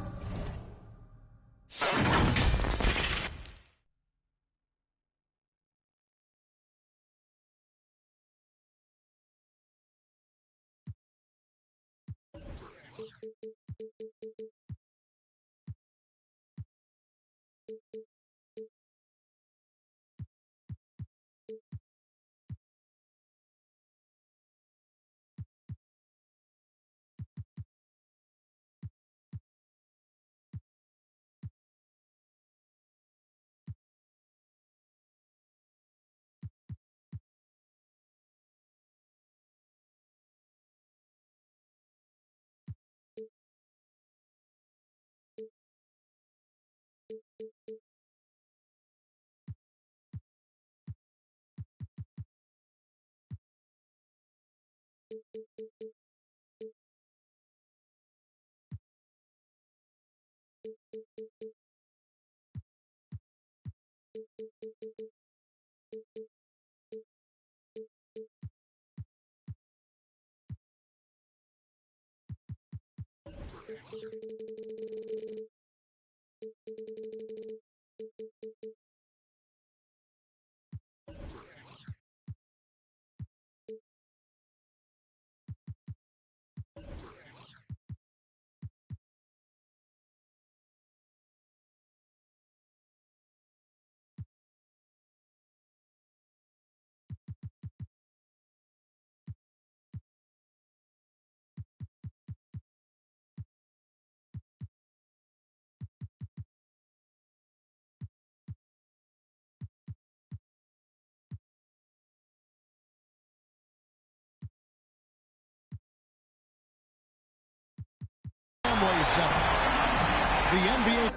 127. The NBA.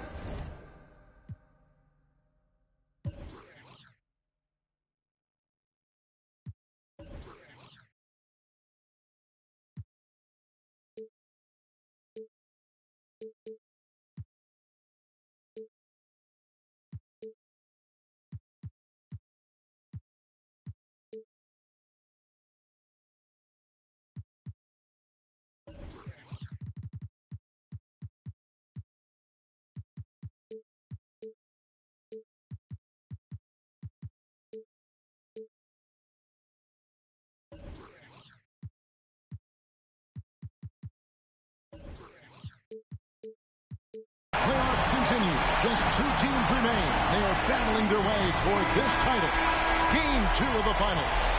Playoffs continue. Just 2 teams remain. They are battling their way toward this title. Game 2 of the finals.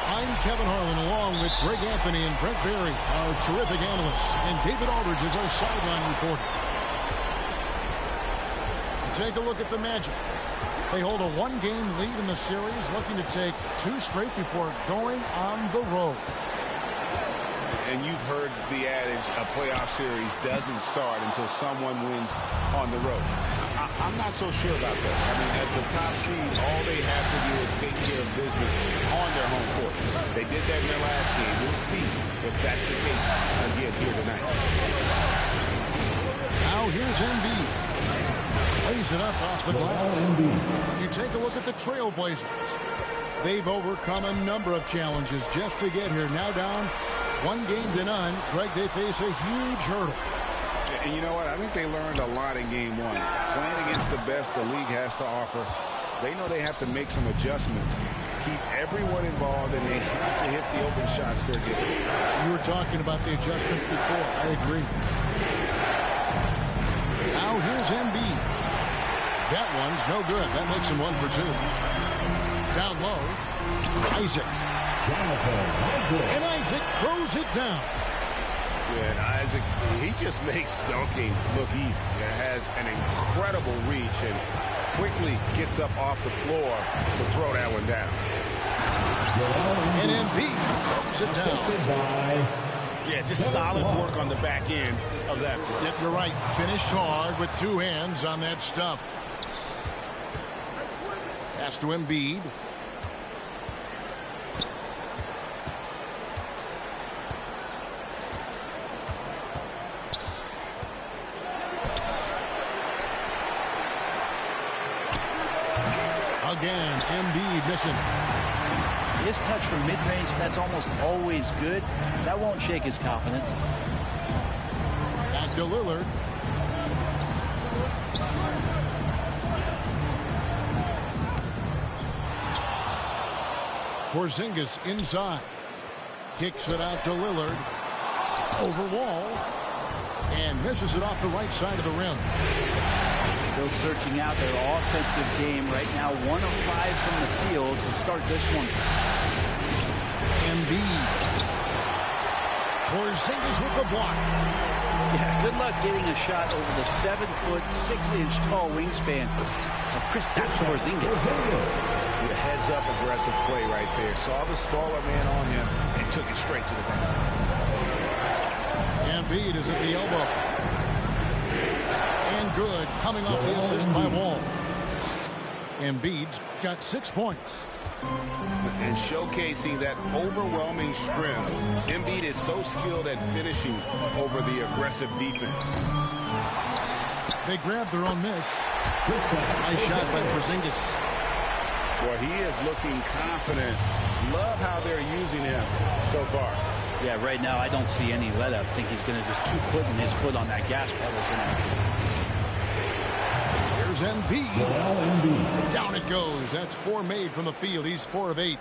I'm Kevin Harlan, along with Greg Anthony and Brent Barry, our terrific analysts, and David Aldridge is our sideline reporter. Take a look at the Magic. They hold a 1-game lead in the series, looking to take 2 straight before going on the road. And you've heard the adage, a playoff series doesn't start until someone wins on the road. I'm not so sure about that. I mean, as the top seed, all they have to do is take care of business on their home court. They did that in their last game. We'll see if that's the case again here tonight. Now here's Embiid. Plays it up off the glass. You take a look at the Trailblazers. They've overcome a number of challenges just to get here. Now down 1-0. Greg, they face a huge hurdle. And you know what? I think they learned a lot in Game 1. Playing against the best the league has to offer, they know they have to make some adjustments, keep everyone involved, and they have to hit the open shots they're getting. You were talking about the adjustments before. I agree. Now here's Embiid. That one's no good. That makes him 1 for 2. Down low, Isaac. And Isaac throws it down. Yeah, and Isaac, he just makes dunking look easy. He has an incredible reach and quickly gets up off the floor to throw that one down. And Embiid throws it down. Yeah, just solid work on the back end of that play. Yep, you're right. Finished hard with 2 hands on that stuff. Pass to Embiid. Again, Embiid missing. His touch from mid-range, that's almost always good. That won't shake his confidence. Back to Lillard. Porzingis inside. Kicks it out to Lillard. Over wall. And misses it off the right side of the rim. Still searching out their offensive game right now. 1 of 5 from the field to start this one. Embiid. Porzingis with the block. Yeah, good luck getting a shot over the 7-foot, 6-inch tall wingspan of Kristaps Porzingis. The heads-up aggressive play right there. Saw the smaller man on him and took it straight to the basket. Embiid is at the elbow. And good, coming off the assist by Wall. Embiid's got 6 points. And showcasing that overwhelming strength. Embiid is so skilled at finishing over the aggressive defense. They grabbed their own miss. Nice shot by Porzingis. Well, he is looking confident. Love how they're using him so far. Yeah, right now I don't see any let-up. I think he's going to just keep putting his foot on that gas pedal tonight. Here's Embiid. Down it goes. That's 4 made from the field. He's 4 of 8.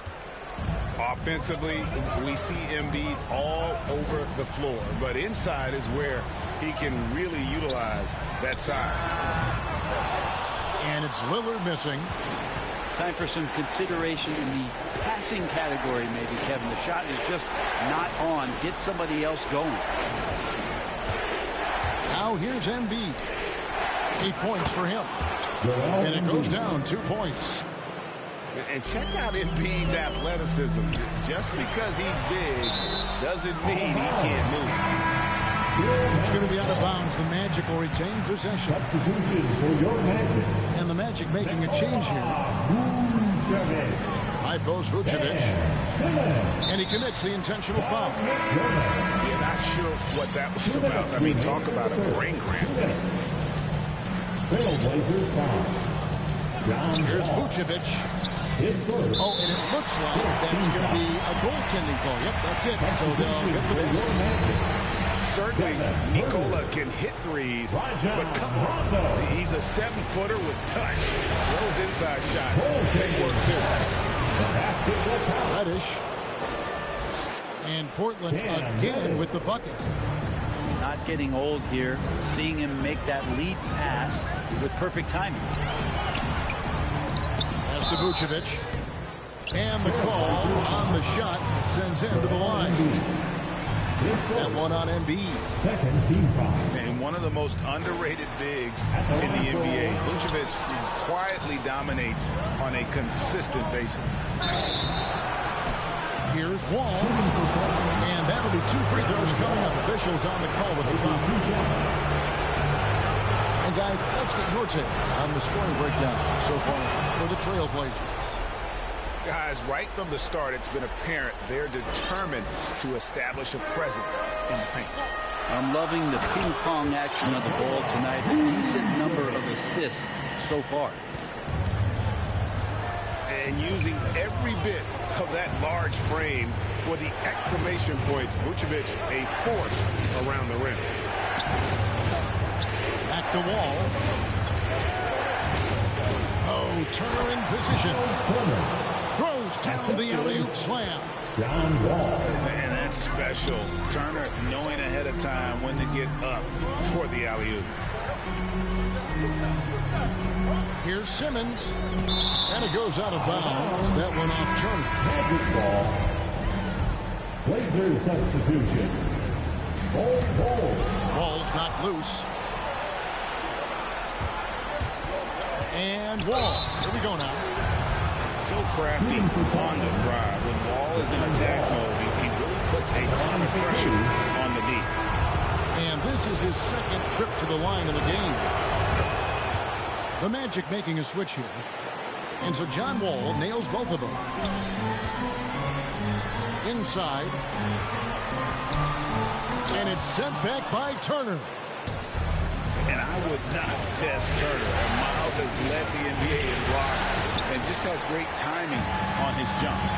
Offensively, we see Embiid all over the floor. But inside is where he can really utilize that size. And it's Lillard missing. Time for some consideration in the passing category, maybe, Kevin. The shot is just not on. Get somebody else going. Now here's Embiid. 8 points for him. And it goes down 2 points. And check out Embiid's athleticism. Just because he's big doesn't mean he can't move. It's going to be out of bounds. The Magic will retain possession. And the Magic making a change here. High post Vucevic. And he commits the intentional foul. You're not sure what that was about. I mean, talk about a brain cramp. Here's Vucevic. Oh, and it looks like that's going to be a goaltending call. Yep, that's it. So they'll get the basket. Certainly, Nikola can hit threes, but come on. He's a 7-footer with touch. Those inside shots, they work too. Reddish. And Portland again with the bucket. Not getting old here. Seeing him make that lead pass with perfect timing. As to Vucevic. And the call on the shot sends him to the line. That one on Embiid. Second team foul. And one of the most underrated bigs in the NBA. Vucevic quietly dominates on a consistent basis. Here's Wall. And that'll be 2 free throws coming up. Officials on the call with the foul. And guys, let's get your take on the scoring breakdown so far for the Trailblazers. Guys, right from the start, it's been apparent they're determined to establish a presence in the paint. I'm loving the ping-pong action of the ball tonight. A decent number of assists so far. And using every bit of that large frame for the exclamation point. Vucevic, a force around the rim. Back to Wall. Oh, Turner in position. Throws down the alley-oop slam. Man, that's special. Turner knowing ahead of time when to get up for the alley-oop. Here's Simmons. And it goes out of bounds. That one off Turner. Blazers substitution. Ball's not loose. And Wall. Here we go now. So crafty on the drive. When Wall is in attack mode, he really puts a ton of pressure on the D. And this is his second trip to the line in the game. The Magic making a switch here. And so John Wall nails both of them. Inside. And it's sent back by Turner. And I would not test Turner. Miles has led the NBA in blocks and just has great timing on his jumps.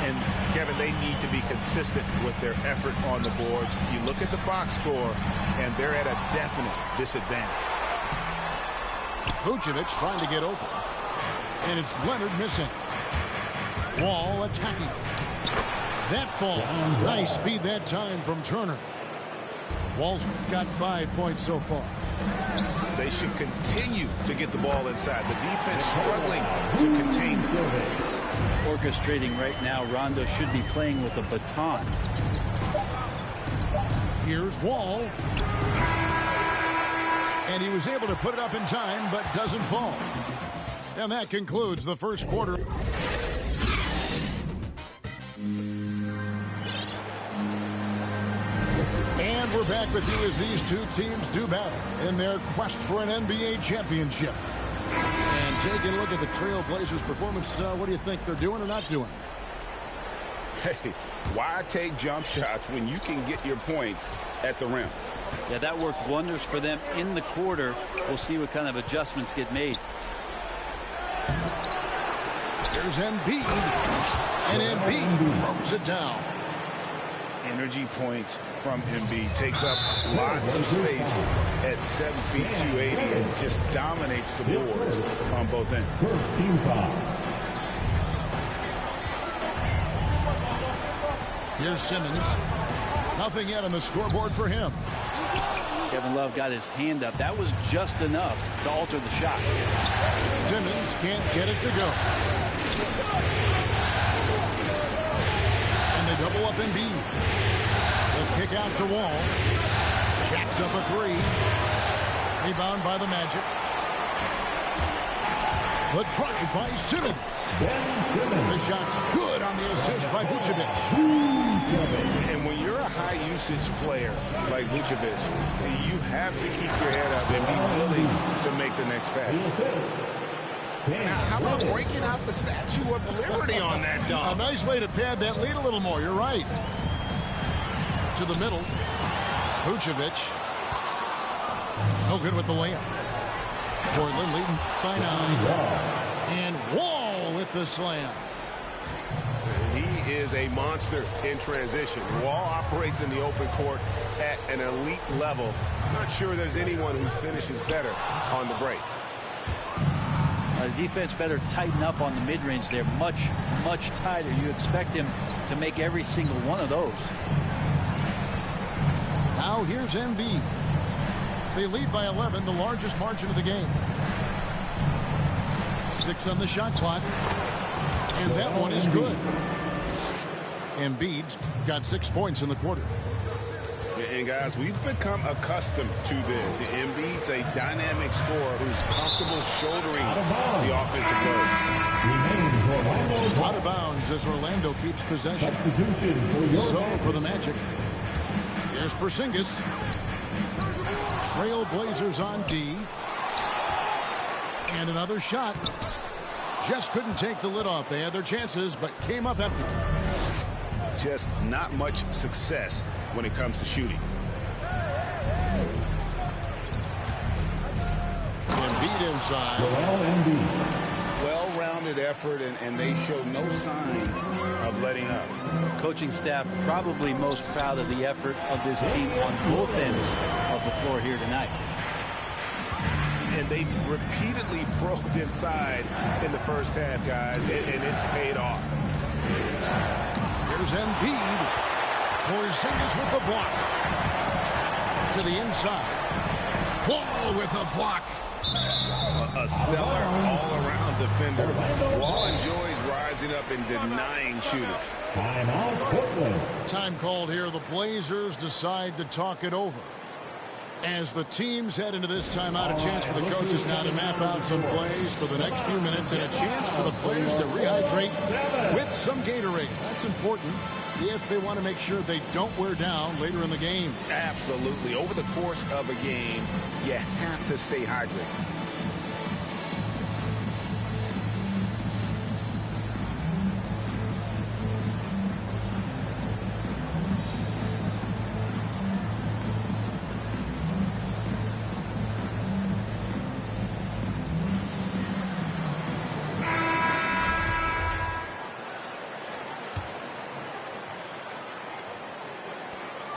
And, Kevin, they need to be consistent with their effort on the boards. You look at the box score, and they're at a definite disadvantage. Vucevic trying to get open. And it's Leonard missing. Wall attacking. That falls. Nice speed that time from Turner. Wall's got 5 points so far. They should continue to get the ball inside. The defense struggling to contain it. Orchestrating right now. Rondo should be playing with a baton. Here's Wall. And he was able to put it up in time, but doesn't fall. And that concludes the first quarter. And we're back with you as these two teams do battle in their quest for an NBA championship. And taking a look at the Trailblazers' performance, what do you think they're doing or not doing? Hey, why take jump shots when you can get your points at the rim? Yeah, that worked wonders for them in the quarter. We'll see what kind of adjustments get made. There's Embiid. And Embiid throws it down. Energy points from Embiid. Takes up lots of space at 7 feet 280 and just dominates the boards on both ends. First team foul. Here's Simmons. Nothing yet on the scoreboard for him. Kevin Love got his hand up. That was just enough to alter the shot. Simmons can't get it to go. And they double up Embiid. They'll kick out to Wall. Jacks up a three. Rebound by the Magic. But tried by Simmons. Ben Simmons. The shot's good on the assist by Vucevic. And when you're a high-usage player like Vucevic, you have to keep your head up and be willing to make the next pass. Now, how about breaking out the Statue of Liberty on that dunk? A nice way to pad that lead a little more. You're right. To the middle. Vucevic. No good with the layup. Portland leading by 9. And Wall with the slam. He is a monster in transition. Wall operates in the open court at an elite level. Not sure there's anyone who finishes better on the break. The defense better tighten up on the mid-range. They're much, much tighter. You expect him to make every single one of those. Now here's Embiid. They lead by 11, the largest margin of the game. 6 on the shot clock. And that one is good. Embiid's got 6 points in the quarter. And guys, we've become accustomed to this. Embiid's a dynamic scorer who's comfortable shouldering the offensive load. Out of bounds as Orlando keeps possession. So for the Magic, here's Porzingis. Trailblazers on D. And another shot. Just couldn't take the lid off. They had their chances, but came up empty. Just not much success when it comes to shooting. Embiid inside. Well-rounded effort, and they show no signs of letting up. Coaching staff probably most proud of the effort of this team on both ends of the floor here tonight. And they've repeatedly probed inside in the first half, guys, and it's paid off. Here's Embiid. Porzingis with the block. To the inside. Wall with a block. A stellar all-around defender. Wall enjoys rising up and denying shooters. Time called here. The Blazers decide to talk it over. As the teams head into this timeout, a chance for the coaches now to map out some plays for the next few minutes and a chance for the players to rehydrate with some Gatorade. That's important if they want to make sure they don't wear down later in the game. Absolutely. Over the course of a game, you have to stay hydrated.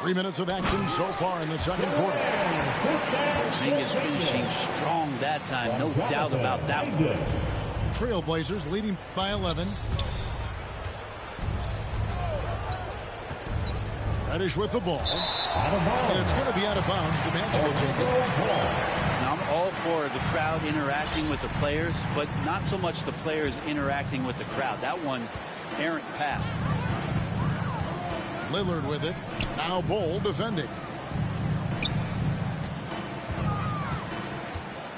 3 minutes of action so far in the second quarter. Porzingis finishing strong that time, no doubt about that one. Trailblazers leading by 11. Reddish with the ball. And it's going to be out of bounds. The Magic will take it. Now, I'm all for the crowd interacting with the players, but not so much the players interacting with the crowd. That one, errant pass. Lillard with it. Now Bol defending.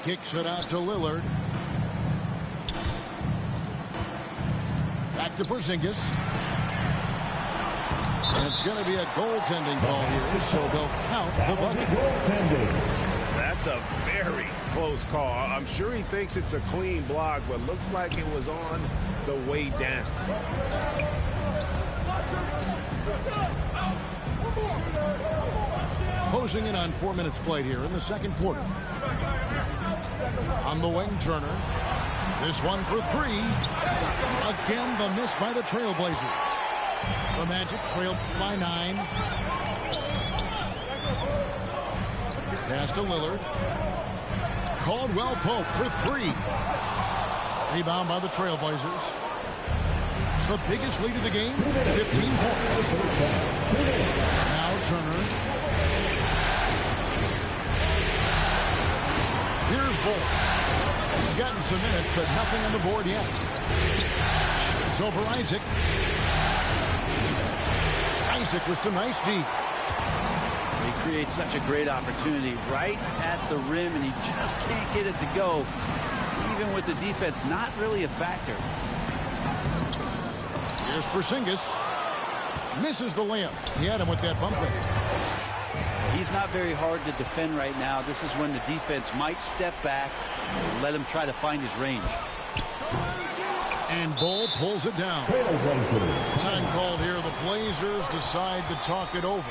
Kicks it out to Lillard. Back to Porzingis. And it's going to be a goaltending call here, so they'll count the bucket. That's a very close call. I'm sure he thinks it's a clean block, but looks like it was on the way down. Closing in on 4 minutes played here in the second quarter. On the wing, Turner. This one for three. Again, the miss by the Trailblazers. The Magic trail by 9. Pass to Lillard. Caldwell Pope for three. Rebound by the Trailblazers. The biggest lead of the game, 15 points. Now Turner. Here's Bol. He's gotten some minutes, but nothing on the board yet. It's over Isaac. Isaac with some nice deep. He creates such a great opportunity right at the rim, and he just can't get it to go. Even with the defense, not really a factor. Here's Porzingis. Misses the layup. He had him with that bump fake. He's not very hard to defend right now. This is when the defense might step back and let him try to find his range. And Bull pulls it down. Time called here. The Blazers decide to talk it over.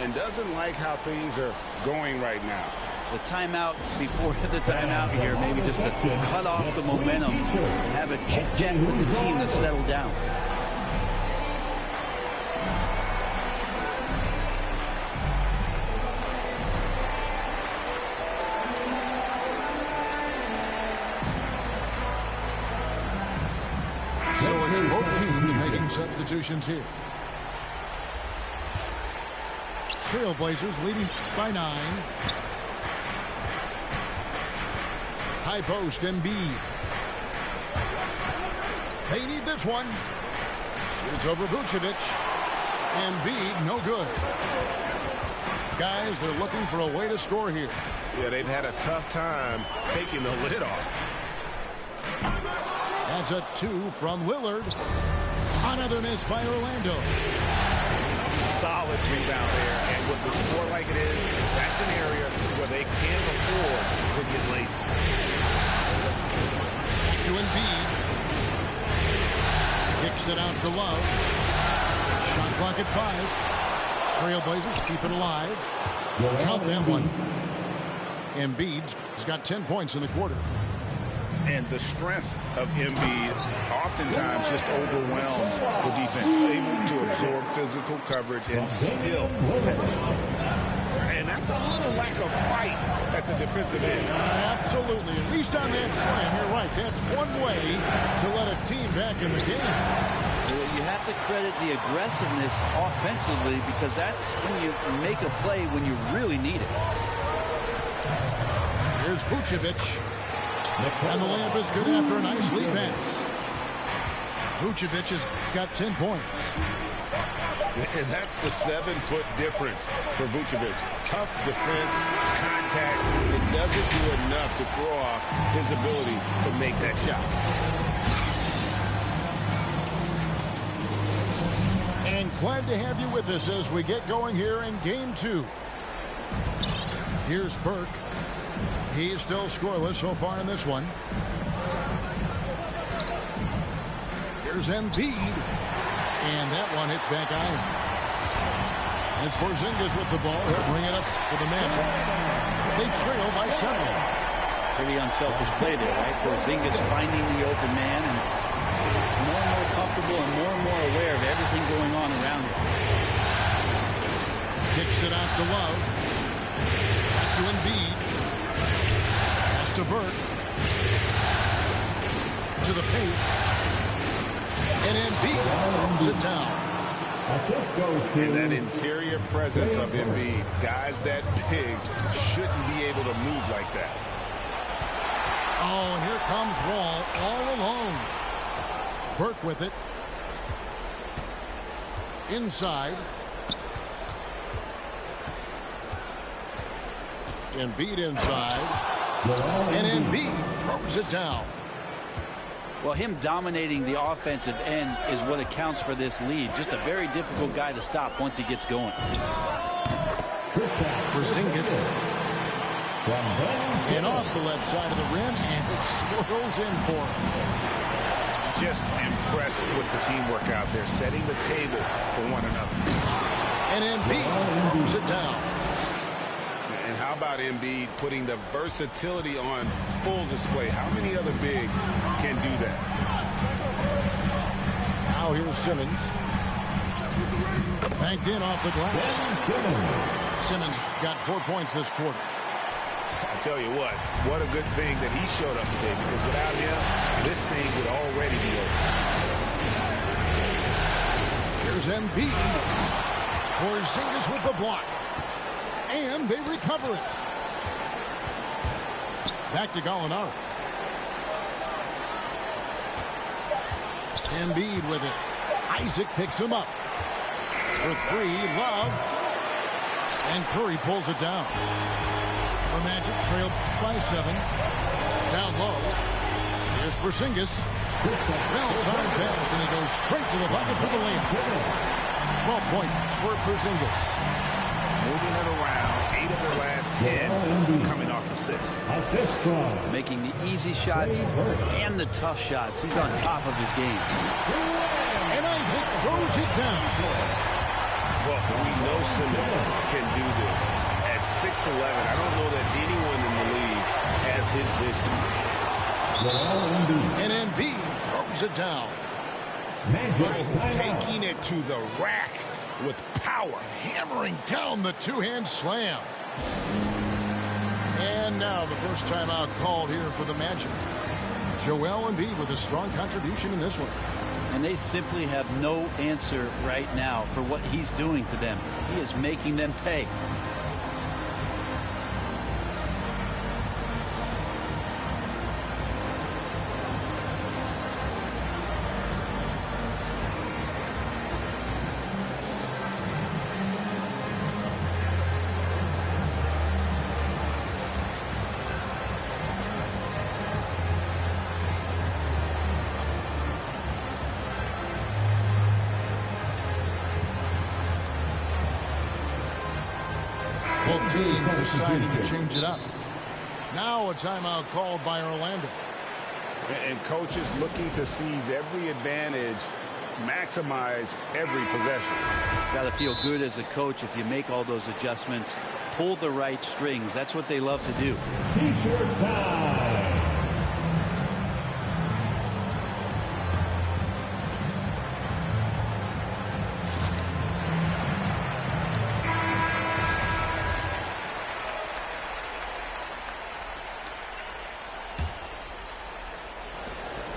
And doesn't like how things are going right now. The timeout before the timeout here, maybe just to cut off the momentum and have a chit-chat with the team to settle down. So it's both teams making substitutions here. Trailblazers leading by 9. High post, Embiid. They need this one. Shoots over Vucevic. Embiid, no good. Guys, they're looking for a way to score here. Yeah, they've had a tough time taking the lid off. That's a 2 from Lillard. Another miss by Orlando. Solid rebound there, and with the score like it is, that's an area where they can't afford to get lazy. To Embiid. Kicks it out to Love. Shot clock at 5. Trailblazers keep it alive. Count that one. Embiid's got 10 points in the quarter. And the strength of Embiid oftentimes just overwhelms the defense, able to absorb physical coverage and still finish. And that's a little lack of fight at the defensive end. Absolutely. At least on that slam, you're right. That's one way to let a team back in the game. You have to credit the aggressiveness offensively because that's when you make a play when you really need it. Here's Vucevic. And the layup is good after a nice lead pass. Vucevic has got 10 points. And that's the 7-foot difference for Vucevic. Tough defense, contact. It doesn't do enough to throw off his ability to make that shot. And glad to have you with us as we get going here in game 2. Here's Burke. He's still scoreless so far in this one. Here's Embiid. And that one hits back iron. It's Porzingis with the ball. He'll bring it up for the Magic. They trail by 7. Pretty unselfish play there, right? Porzingis finding the open man and more and more comfortable and more aware of everything going on around him. Kicks it out to Love. Back to Embiid. To Burke. To the paint. And Embiid throws it down. And that interior presence of Embiid, guys that big shouldn't be able to move like that. Oh, and here comes Wall all alone. Burke with it. Inside. Embiid inside. And Embiid throws it down. Well, him dominating the offensive end is what accounts for this lead. Just a very difficult guy to stop once he gets going. Porzingis. And off the left side of the rim, and it swirls in for him. Just impressed with the teamwork out there, setting the table for one another. And Embiid throws it down. And how about Embiid putting the versatility on full display? How many other bigs can do that? Now here's Simmons. Banked in off the glass. Simmons got 4 points this quarter. I tell you what a good thing that he showed up today, because without him, this thing would already be over. Here's Embiid. Porzingis with the block. And they recover it. Back to Gallinari. Embiid with it. Isaac picks him up. For 3, Love. And Curry pulls it down. The Magic trail by 7. Down low. Here's Porzingis. Well-timed pass, and he goes straight to the bucket for the layup. 12 points for Porzingis. Moving it around. 8 of their last 10 coming off assists. Making the easy shots and the tough shots. He's on top of his game. And Isaac throws it down. Well, we know Simmons can do this. At 6'11", I don't know that anyone in the league has his vision. And Embiid throws it down. Taking it to the rack with power. Hammering down the two-hand slam. And now the first timeout called here for the Magic. Joel Embiid with a strong contribution in this one. And they simply have no answer right now for what he's doing to them. He is making them pay. Both teams deciding to change it up. Now a timeout called by Orlando. And coaches looking to seize every advantage, maximize every possession. Got to feel good as a coach if you make all those adjustments. Pull the right strings. That's what they love to do. T-shirt time.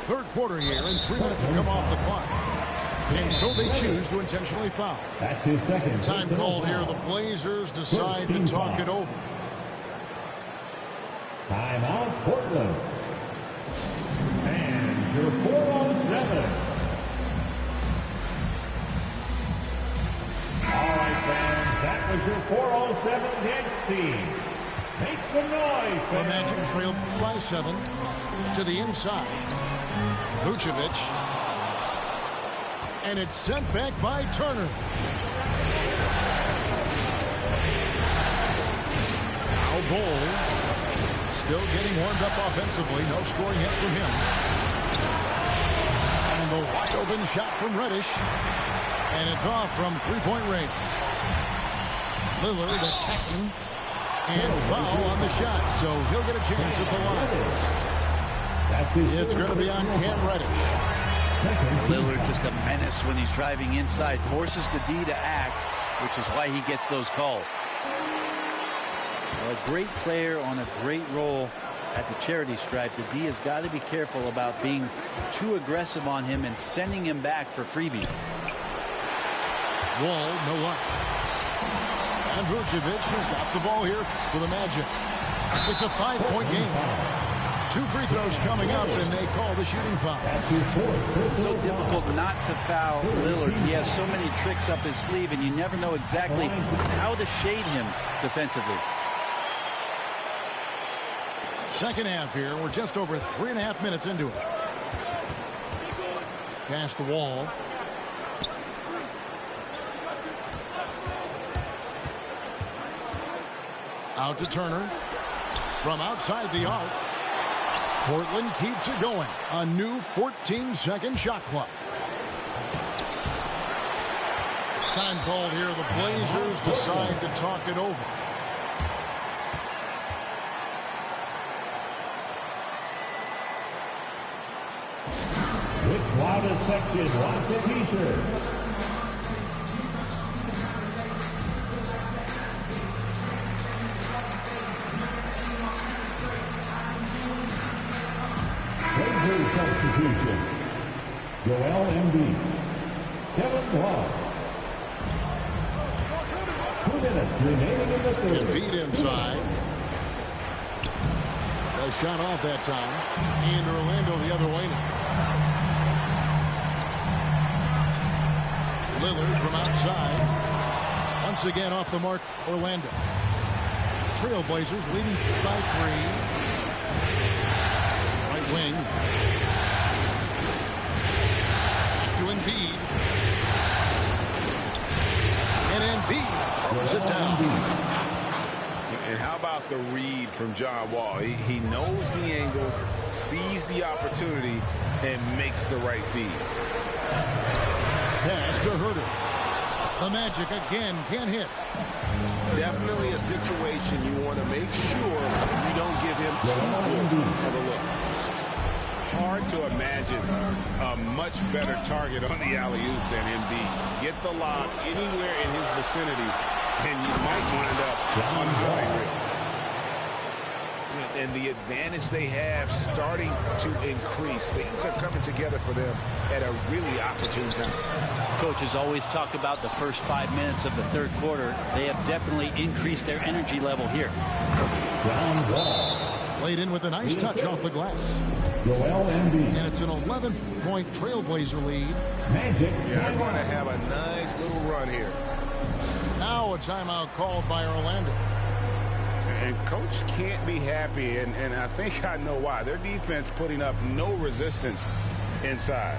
Third quarter here, and 3 minutes have come off the clock. And so they choose to intentionally foul. That's his second. Time called here. The Blazers decide to talk it over. Timeout, Portland. And your 4-on-7. All right, fans, that was your 4-on-7 against team. Make some noise, The Magic trail by 7 to the inside. Vucevic. And it's sent back by Turner. Now Bol. Still getting warmed up offensively. No scoring yet from him. And the wide open shot from Reddish. And it's off from three-point range. Lillard attacking. And foul on the shot. So he'll get a chance at the line. It's going to be on Cam Reddish. Lillard just a menace when he's driving inside. Forces the D to act, which is why he gets those calls. Well, a great player on a great role at the charity stripe. The D has got to be careful about being too aggressive on him and sending him back for freebies. Wall, no luck. And Vucevic has got the ball here for the Magic. It's a 5-point game. 2 free throws coming up, and they call the shooting foul. It's so difficult not to foul Lillard. He has so many tricks up his sleeve, and you never know exactly how to shade him defensively. Second half here. We're just over 3.5 minutes into it. Past the Wall. Out to Turner. From outside the arc. Portland keeps it going. A new 14-second shot clock. Time called here. The Blazers decide to talk it over. Which loudest section wants a T-shirt? Substitution. Joel Embiid. Kevin Love. 2 minutes remaining in the third. Embiid inside. A shot off that time. And Orlando the other way now. Lillard from outside. Once again off the mark, Orlando. Trailblazers leading by 3. Right wing. the read from John Wall. He knows the angles, sees the opportunity, and makes the right feed. Pass to Herter. The Magic again can't hit. Definitely a situation you want to make sure you don't give him too good of a look. Hard to imagine a much better target on the alley-oop than Embiid. Get the lob anywhere in his vicinity, and you might wind up on the right rim. And the advantage they have starting to increase. Things are coming together for them at a really opportune time. Coaches always talk about the first 5 minutes of the third quarter. They have definitely increased their energy level here. Played in with a nice touch off the glass. And it's an 11-point Trailblazer lead. They're going to have a nice little run here. Now a timeout called by Orlando. And Coach can't be happy, and I think I know why. Their defense putting up no resistance inside.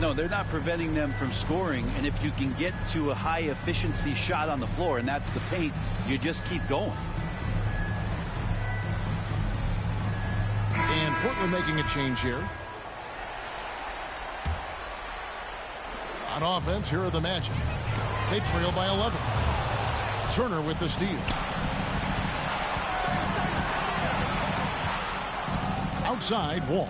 No, they're not preventing them from scoring, and if you can get to a high-efficiency shot on the floor, and that's the paint, you just keep going. And Portland making a change here. On offense, here are the Magic. They trail by 11. Turner with the steal. Outside, Wall.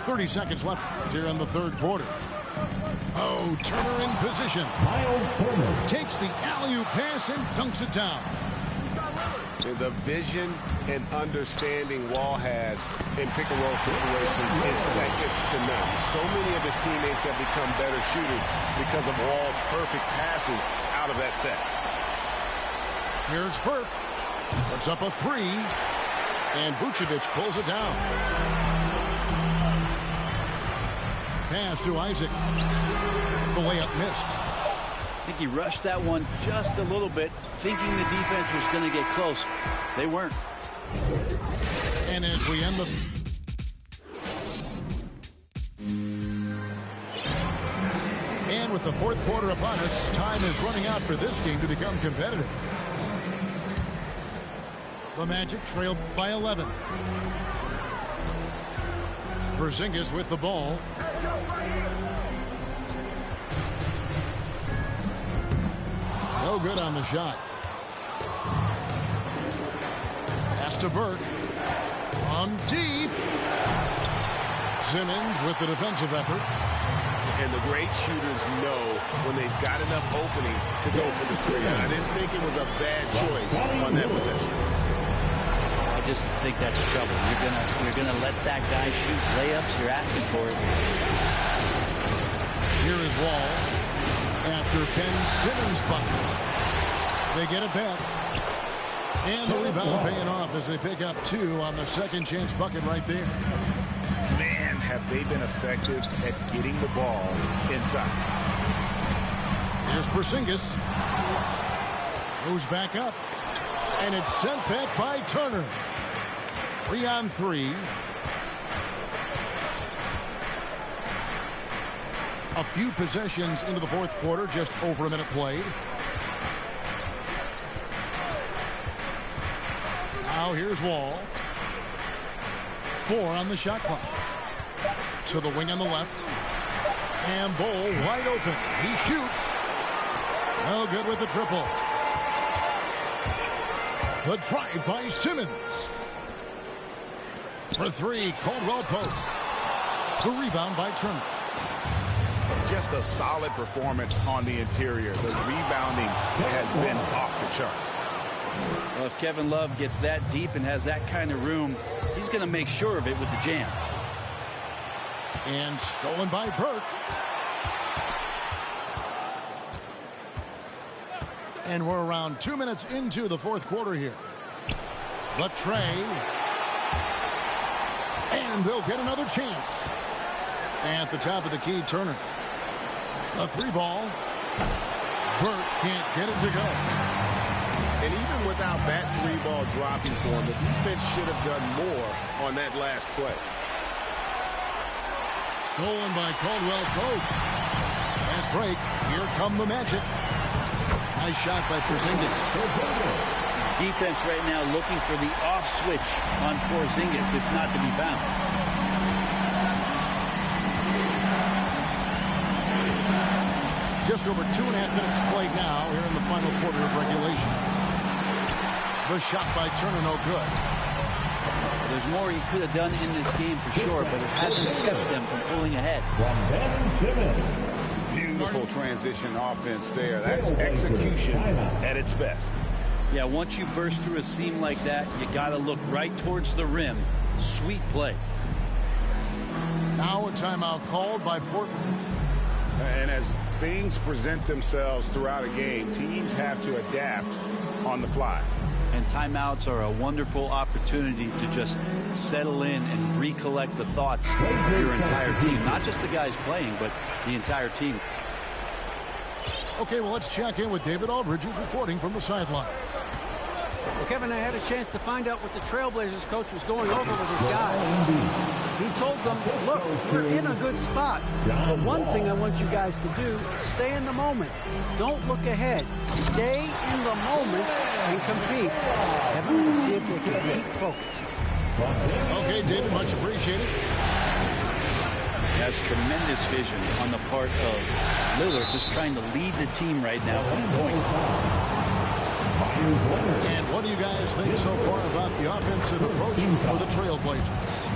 .30 seconds left here in the third quarter. Oh, Turner in position. Takes the alley-oop pass and dunks it down. The vision and understanding Wall has in pick-and-roll situations is second to none. So many of his teammates have become better shooters because of Wall's perfect passes out of that set. Here's Burke. Puts up a three. And Vucevic pulls it down. Pass to Isaac. The layup missed. I think he rushed that one just a little bit, thinking the defense was going to get close. They weren't. And as we end the... And with the fourth quarter upon us, time is running out for this game to become competitive. The Magic trail by 11. Porzingis with the ball. No good on the shot. Pass to Burke. On deep. Simmons with the defensive effort. And the great shooters know when they've got enough opening to go for the three. And I didn't think it was a bad choice on that possession. I just think that's trouble. You're gonna let that guy shoot layups. You're asking for it. Here is Wall. After Ben Simmons bucket. They get it back. And the rebound paying off as they pick up two on the second chance bucket right there. Man, have they been effective at getting the ball inside. Here's Porzingis. Goes back up. And it's sent back by Turner. 3-on-3. A few possessions into the fourth quarter, just over a minute played. Now here's Wall. 4 on the shot clock. To the wing on the left. And Bol wide open. He shoots. No good with the triple. The drive by Simmons. For three, Caldwell Pope. The rebound by Turner. Just a solid performance on the interior. The rebounding has been off the charts. Well, if Kevin Love gets that deep and has that kind of room, he's going to make sure of it with the jam. And stolen by Burke. And we're around 2 minutes into the fourth quarter here. The tray. And they'll get another chance. At the top of the key, Turner. A three ball. Burke can't get it to go. And even without that three ball dropping for him, the defense should have done more on that last play. Stolen by Caldwell Pope. Fast break. Here come the Magic. Nice shot by Porzingis. Defense right now looking for the off switch on Porzingis. It's not to be found. Just over 2.5 minutes played now here in the final quarter of regulation. The shot by Turner, no good. There's more he could have done in this game for sure, but it hasn't kept them from pulling ahead. Beautiful transition offense there. That's execution at its best. Yeah, once you burst through a seam like that, you got to look right towards the rim. Sweet play. Now a timeout called by Portland. And as things present themselves throughout a game, teams have to adapt on the fly. And timeouts are a wonderful opportunity to just settle in and recollect the thoughts of your entire team. Not just the guys playing, but the entire team. Okay, well, let's check in with David Aldridge, who's reporting from the sideline. Well, Kevin, I had a chance to find out what the Trailblazers coach was going over with his guys. He told them, look, we're in a good spot. But one thing I want you guys to do, stay in the moment. Don't look ahead. Stay in the moment and compete. Kevin, we'll see if they can keep focused. Okay, David, much appreciated. That's tremendous vision on the part of Lillard, just trying to lead the team right now from the point. And what do you guys think so far about the offensive approach for the Trailblazers?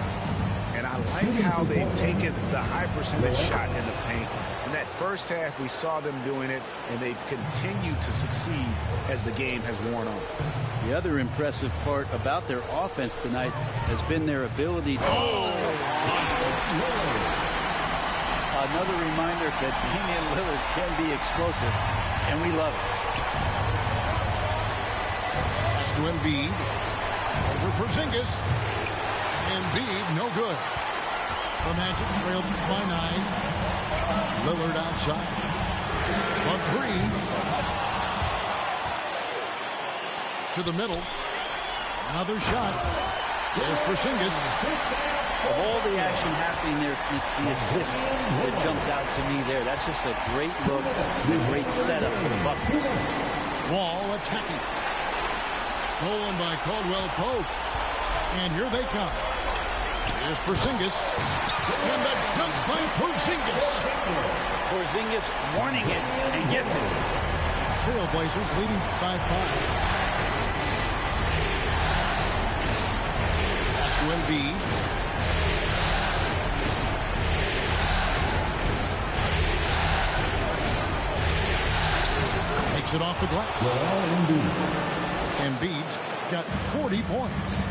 And I like how they've taken the high percentage shot in the paint. In that first half, we saw them doing it, and they've continued to succeed as the game has worn on. The other impressive part about their offense tonight has been their ability to... Another reminder that Damian Lillard can be explosive, and we love it. Pass to Embiid. Over Porzingis. Embiid, no good. The Magic trailed by 9. Lillard outside. On 3. To the middle. Another shot. There's Porzingis. Of all the action happening there, it's the assist that jumps out to me there. That's just a great look, a great setup for the Bucks. Wall attacking. Stolen by Caldwell Pope. And here they come. Here's Porzingis. And the dunk by Porzingis. Porzingis warning it and gets it. Trailblazers leading by 5. Pass to Embiid. It off the glass. Embiid's got 40 points.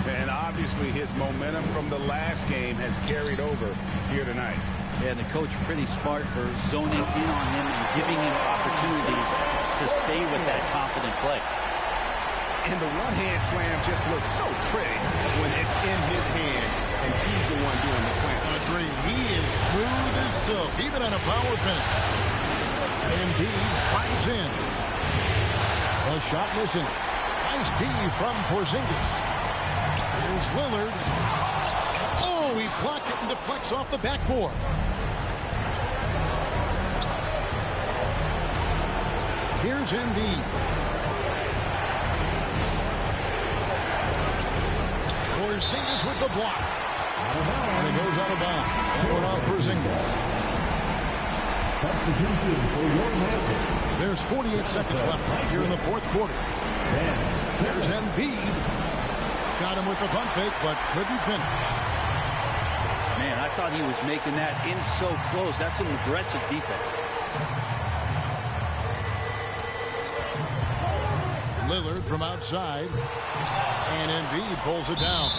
And obviously his momentum from the last game has carried over here tonight. Yeah, and the coach pretty smart for zoning in on him and giving him opportunities to stay with that confident play. And the one-hand slam just looks so pretty when it's in his hand and he's the one doing the slam. Agree. He is smooth as silk, even on a power finish. Embiid drives in. A shot missing. Nice D from Porzingis. Here's Lillard. Oh, he blocked it and deflects off the backboard. Here's Embiid. Porzingis with the block. And it goes out of bounds. That one off Porzingis. There's 48 seconds left here in the fourth quarter. There's Embiid. Got him with the pump fake, but couldn't finish. Man, I thought he was making that in so close. That's some aggressive defense. Lillard from outside. And Embiid pulls it down.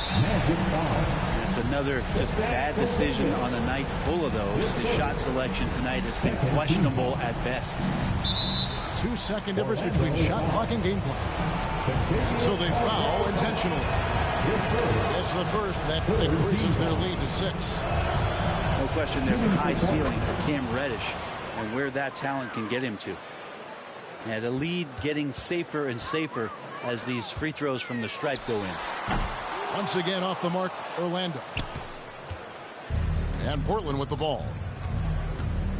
It's another just bad decision on a night full of those. His shot selection tonight has been questionable at best. 2-second difference between shot clock and game clock. And so they foul intentionally. It's the first that increases their lead to 6. No question there's a high ceiling for Cam Reddish and where that talent can get him to. And the lead getting safer and safer as these free throws from the stripe go in. Once again off the mark, Orlando. And Portland with the ball.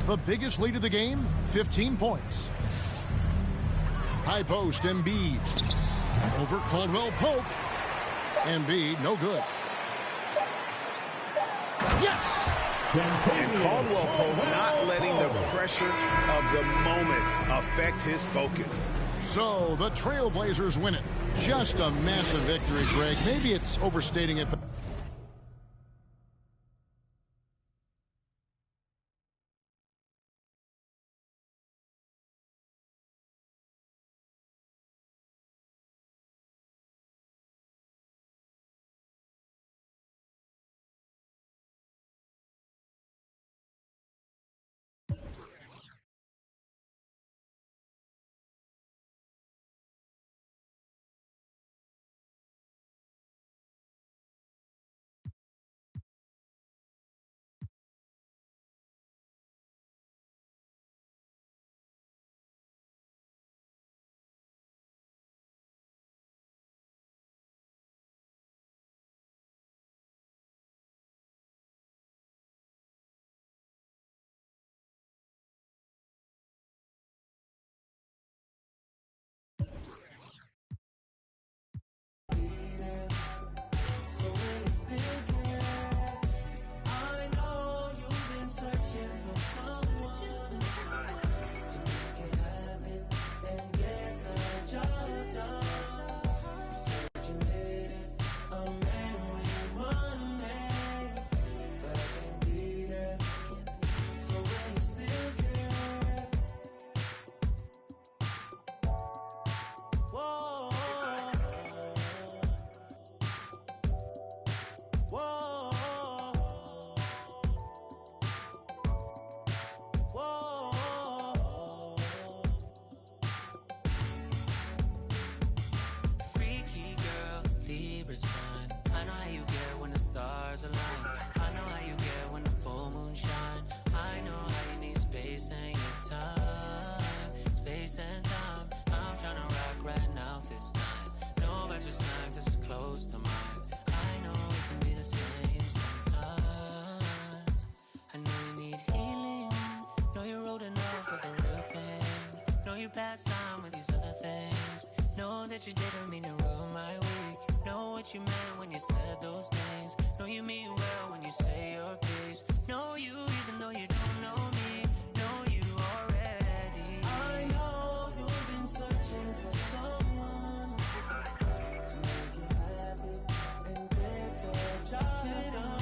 The biggest lead of the game, 15 points. High post, Embiid. Over Caldwell Pope. Embiid, no good. Yes! And Caldwell Pope not letting the pressure of the moment affect his focus. So the Trailblazers win it. Just a massive victory, Greg. Maybe it's overstating it, but past time with these other things. Know that you didn't mean to ruin my week. Know what you meant when you said those things. Know you mean well when you say your piece. Know you even though you don't know me. Know you already. I know you've been searching for someone to make you happy and get the job done.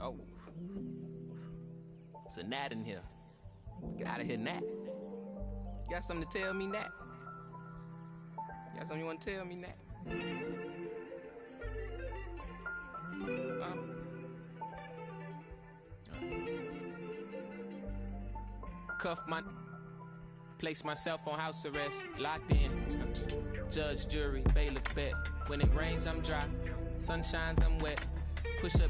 Oh, it's a gnat in here. Get out of here, gnat. You got something to tell me, gnat? You got something you want to tell me, gnat? Cuff my... Place myself on house arrest, locked in. Judge, jury, bailiff, bet. When it rains, I'm dry. Sun shines, I'm wet. Push up...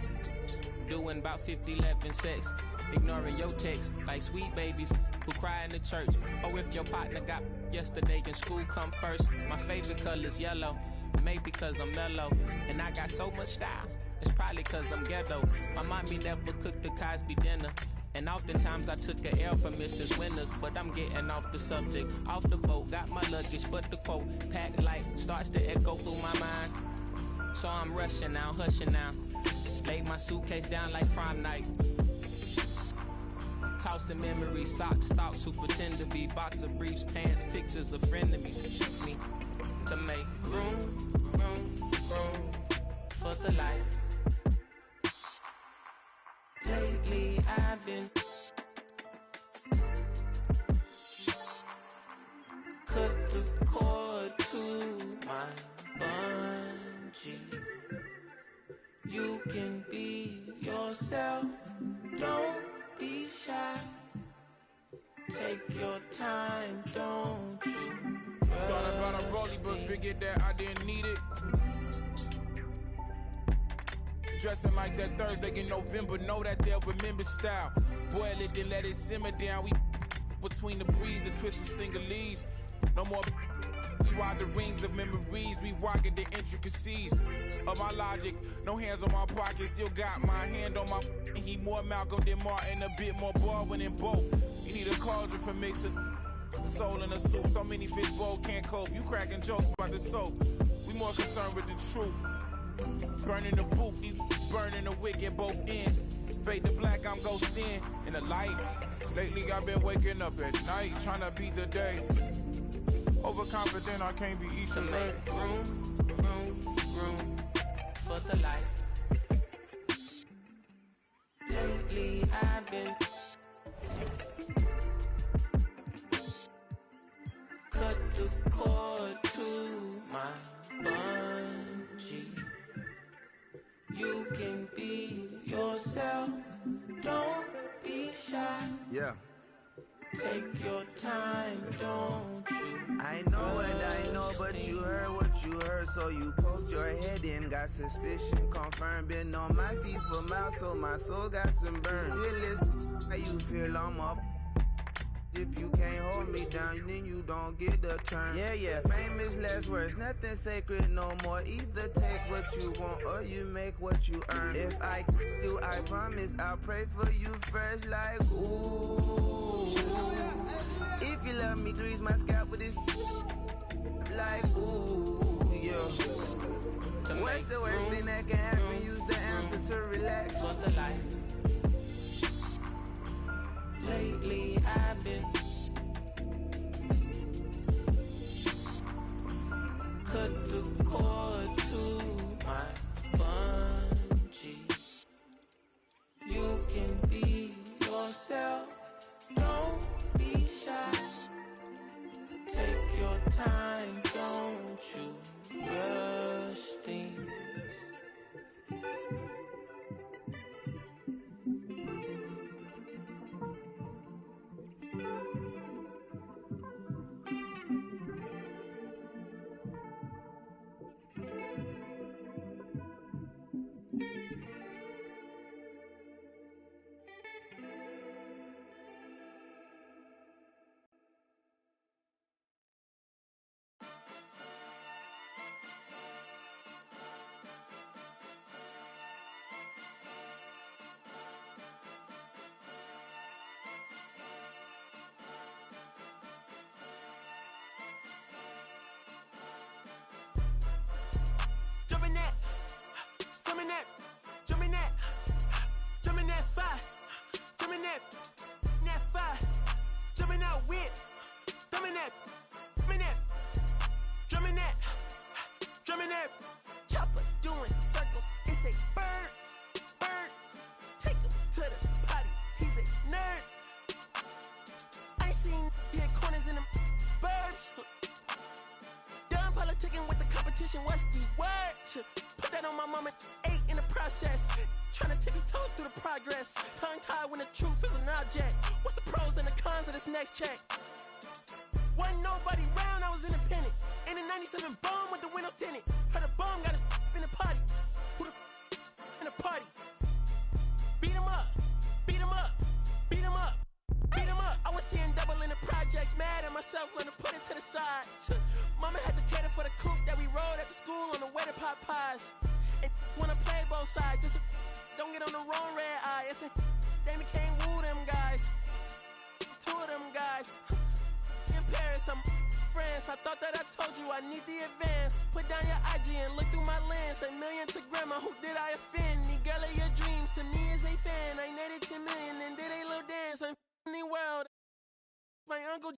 Doing about 50-11 sex, ignoring your text like sweet babies who cry in the church. Or if your partner got yesterday in school, come first. My favorite color's yellow, maybe cause I'm mellow. And I got so much style, it's probably cause I'm ghetto. My mommy never cooked the Cosby dinner, and oftentimes I took a L for Mrs. Winters. But I'm getting off the subject, off the boat, got my luggage, but the quote, packed light, starts to echo through my mind. So I'm rushing now, hushing now. Laid my suitcase down like prom night. Tossing memories, socks, thoughts who pretend to be boxer briefs, pants, pictures of frenemies. Me to make room for the light. Lately I've been cut the cord to my bungee. You can be yourself, don't be shy. Take your time, don't you? Thought about a rollie, but figured that I didn't need it. Dressing like that Thursday in November, know that they'll remember style. Boil it, then let it simmer down. We between the breeze, the twist of singlese. No more. We ride the rings of memories. We rockin' the intricacies of my logic. No hands on my pocket, still got my hand on my. He more Malcolm than Martin, a bit more Baldwin than both. You need a cauldron for mixing soul in a soup. So many fish bowl can't cope. You cracking jokes about the soap. We more concerned with the truth. Burning the booth, these burning the wick at both ends. Fade to black, I'm ghosting in the light. Lately I've been waking up at night, trying to beat the day. Overconfident, I can't be each to make room for the light. Lately I've been cut the cord to my bungee. You can be yourself, don't be shy. Yeah. Take your time, don't you? I know what I know, but you heard what you heard, so you poked your head in, got suspicion confirmed. Been on my feet for miles, so my soul got some burn. Still is how you feel I'm up. If you can't hold me down, then you don't get the turn. Yeah, famous last words, nothing sacred no more. Either take what you want or you make what you earn. If I do, I promise I'll pray for you fresh like ooh. If you love me, grease my scalp with this like ooh, yeah. What's the worst thing that can happen? Use the answer to relax. For the light. Lately I've been cut the cord to my bungee. You can be yourself, don't be shy. Take your time, don't you rush things. Jumping that, summon that, jumping that, jumping that fire, jumping that fire, jumping out whip, drumming that, drumming that, chopper doing circles. It's a bird, take him to the potty. He's a nerd. I ain't seen hit corners in them burbs. Done politicking with the competition, what's the word? Put that on my mama, 8 in the process. Trying to tippy-toe through the progress. Tongue-tied when the truth is an object. What's the pros and the cons of this next check? Wasn't nobody round, I was independent. In a 97 bomb with the windows tinted. Heard a bomb got a in the party. Who the in the party? Beat him up, beat him up, beat him up, beat him up. I was seeing double in the projects, mad at myself, learning to put it to the side. Mama had to cater for the coupe that we rode at the school on the way to Popeyes. And wanna play both sides, just don't get on the wrong red eye. It's a they can't woo them guys. 2 of them guys. In Paris, I'm France. I thought that I told you I need the advance. Put down your IG and look through my lens. A million to grandma, who did I offend? The girl of your dreams to me is a fan. I netted 10 million and did a little dance. I'm in the world. My uncle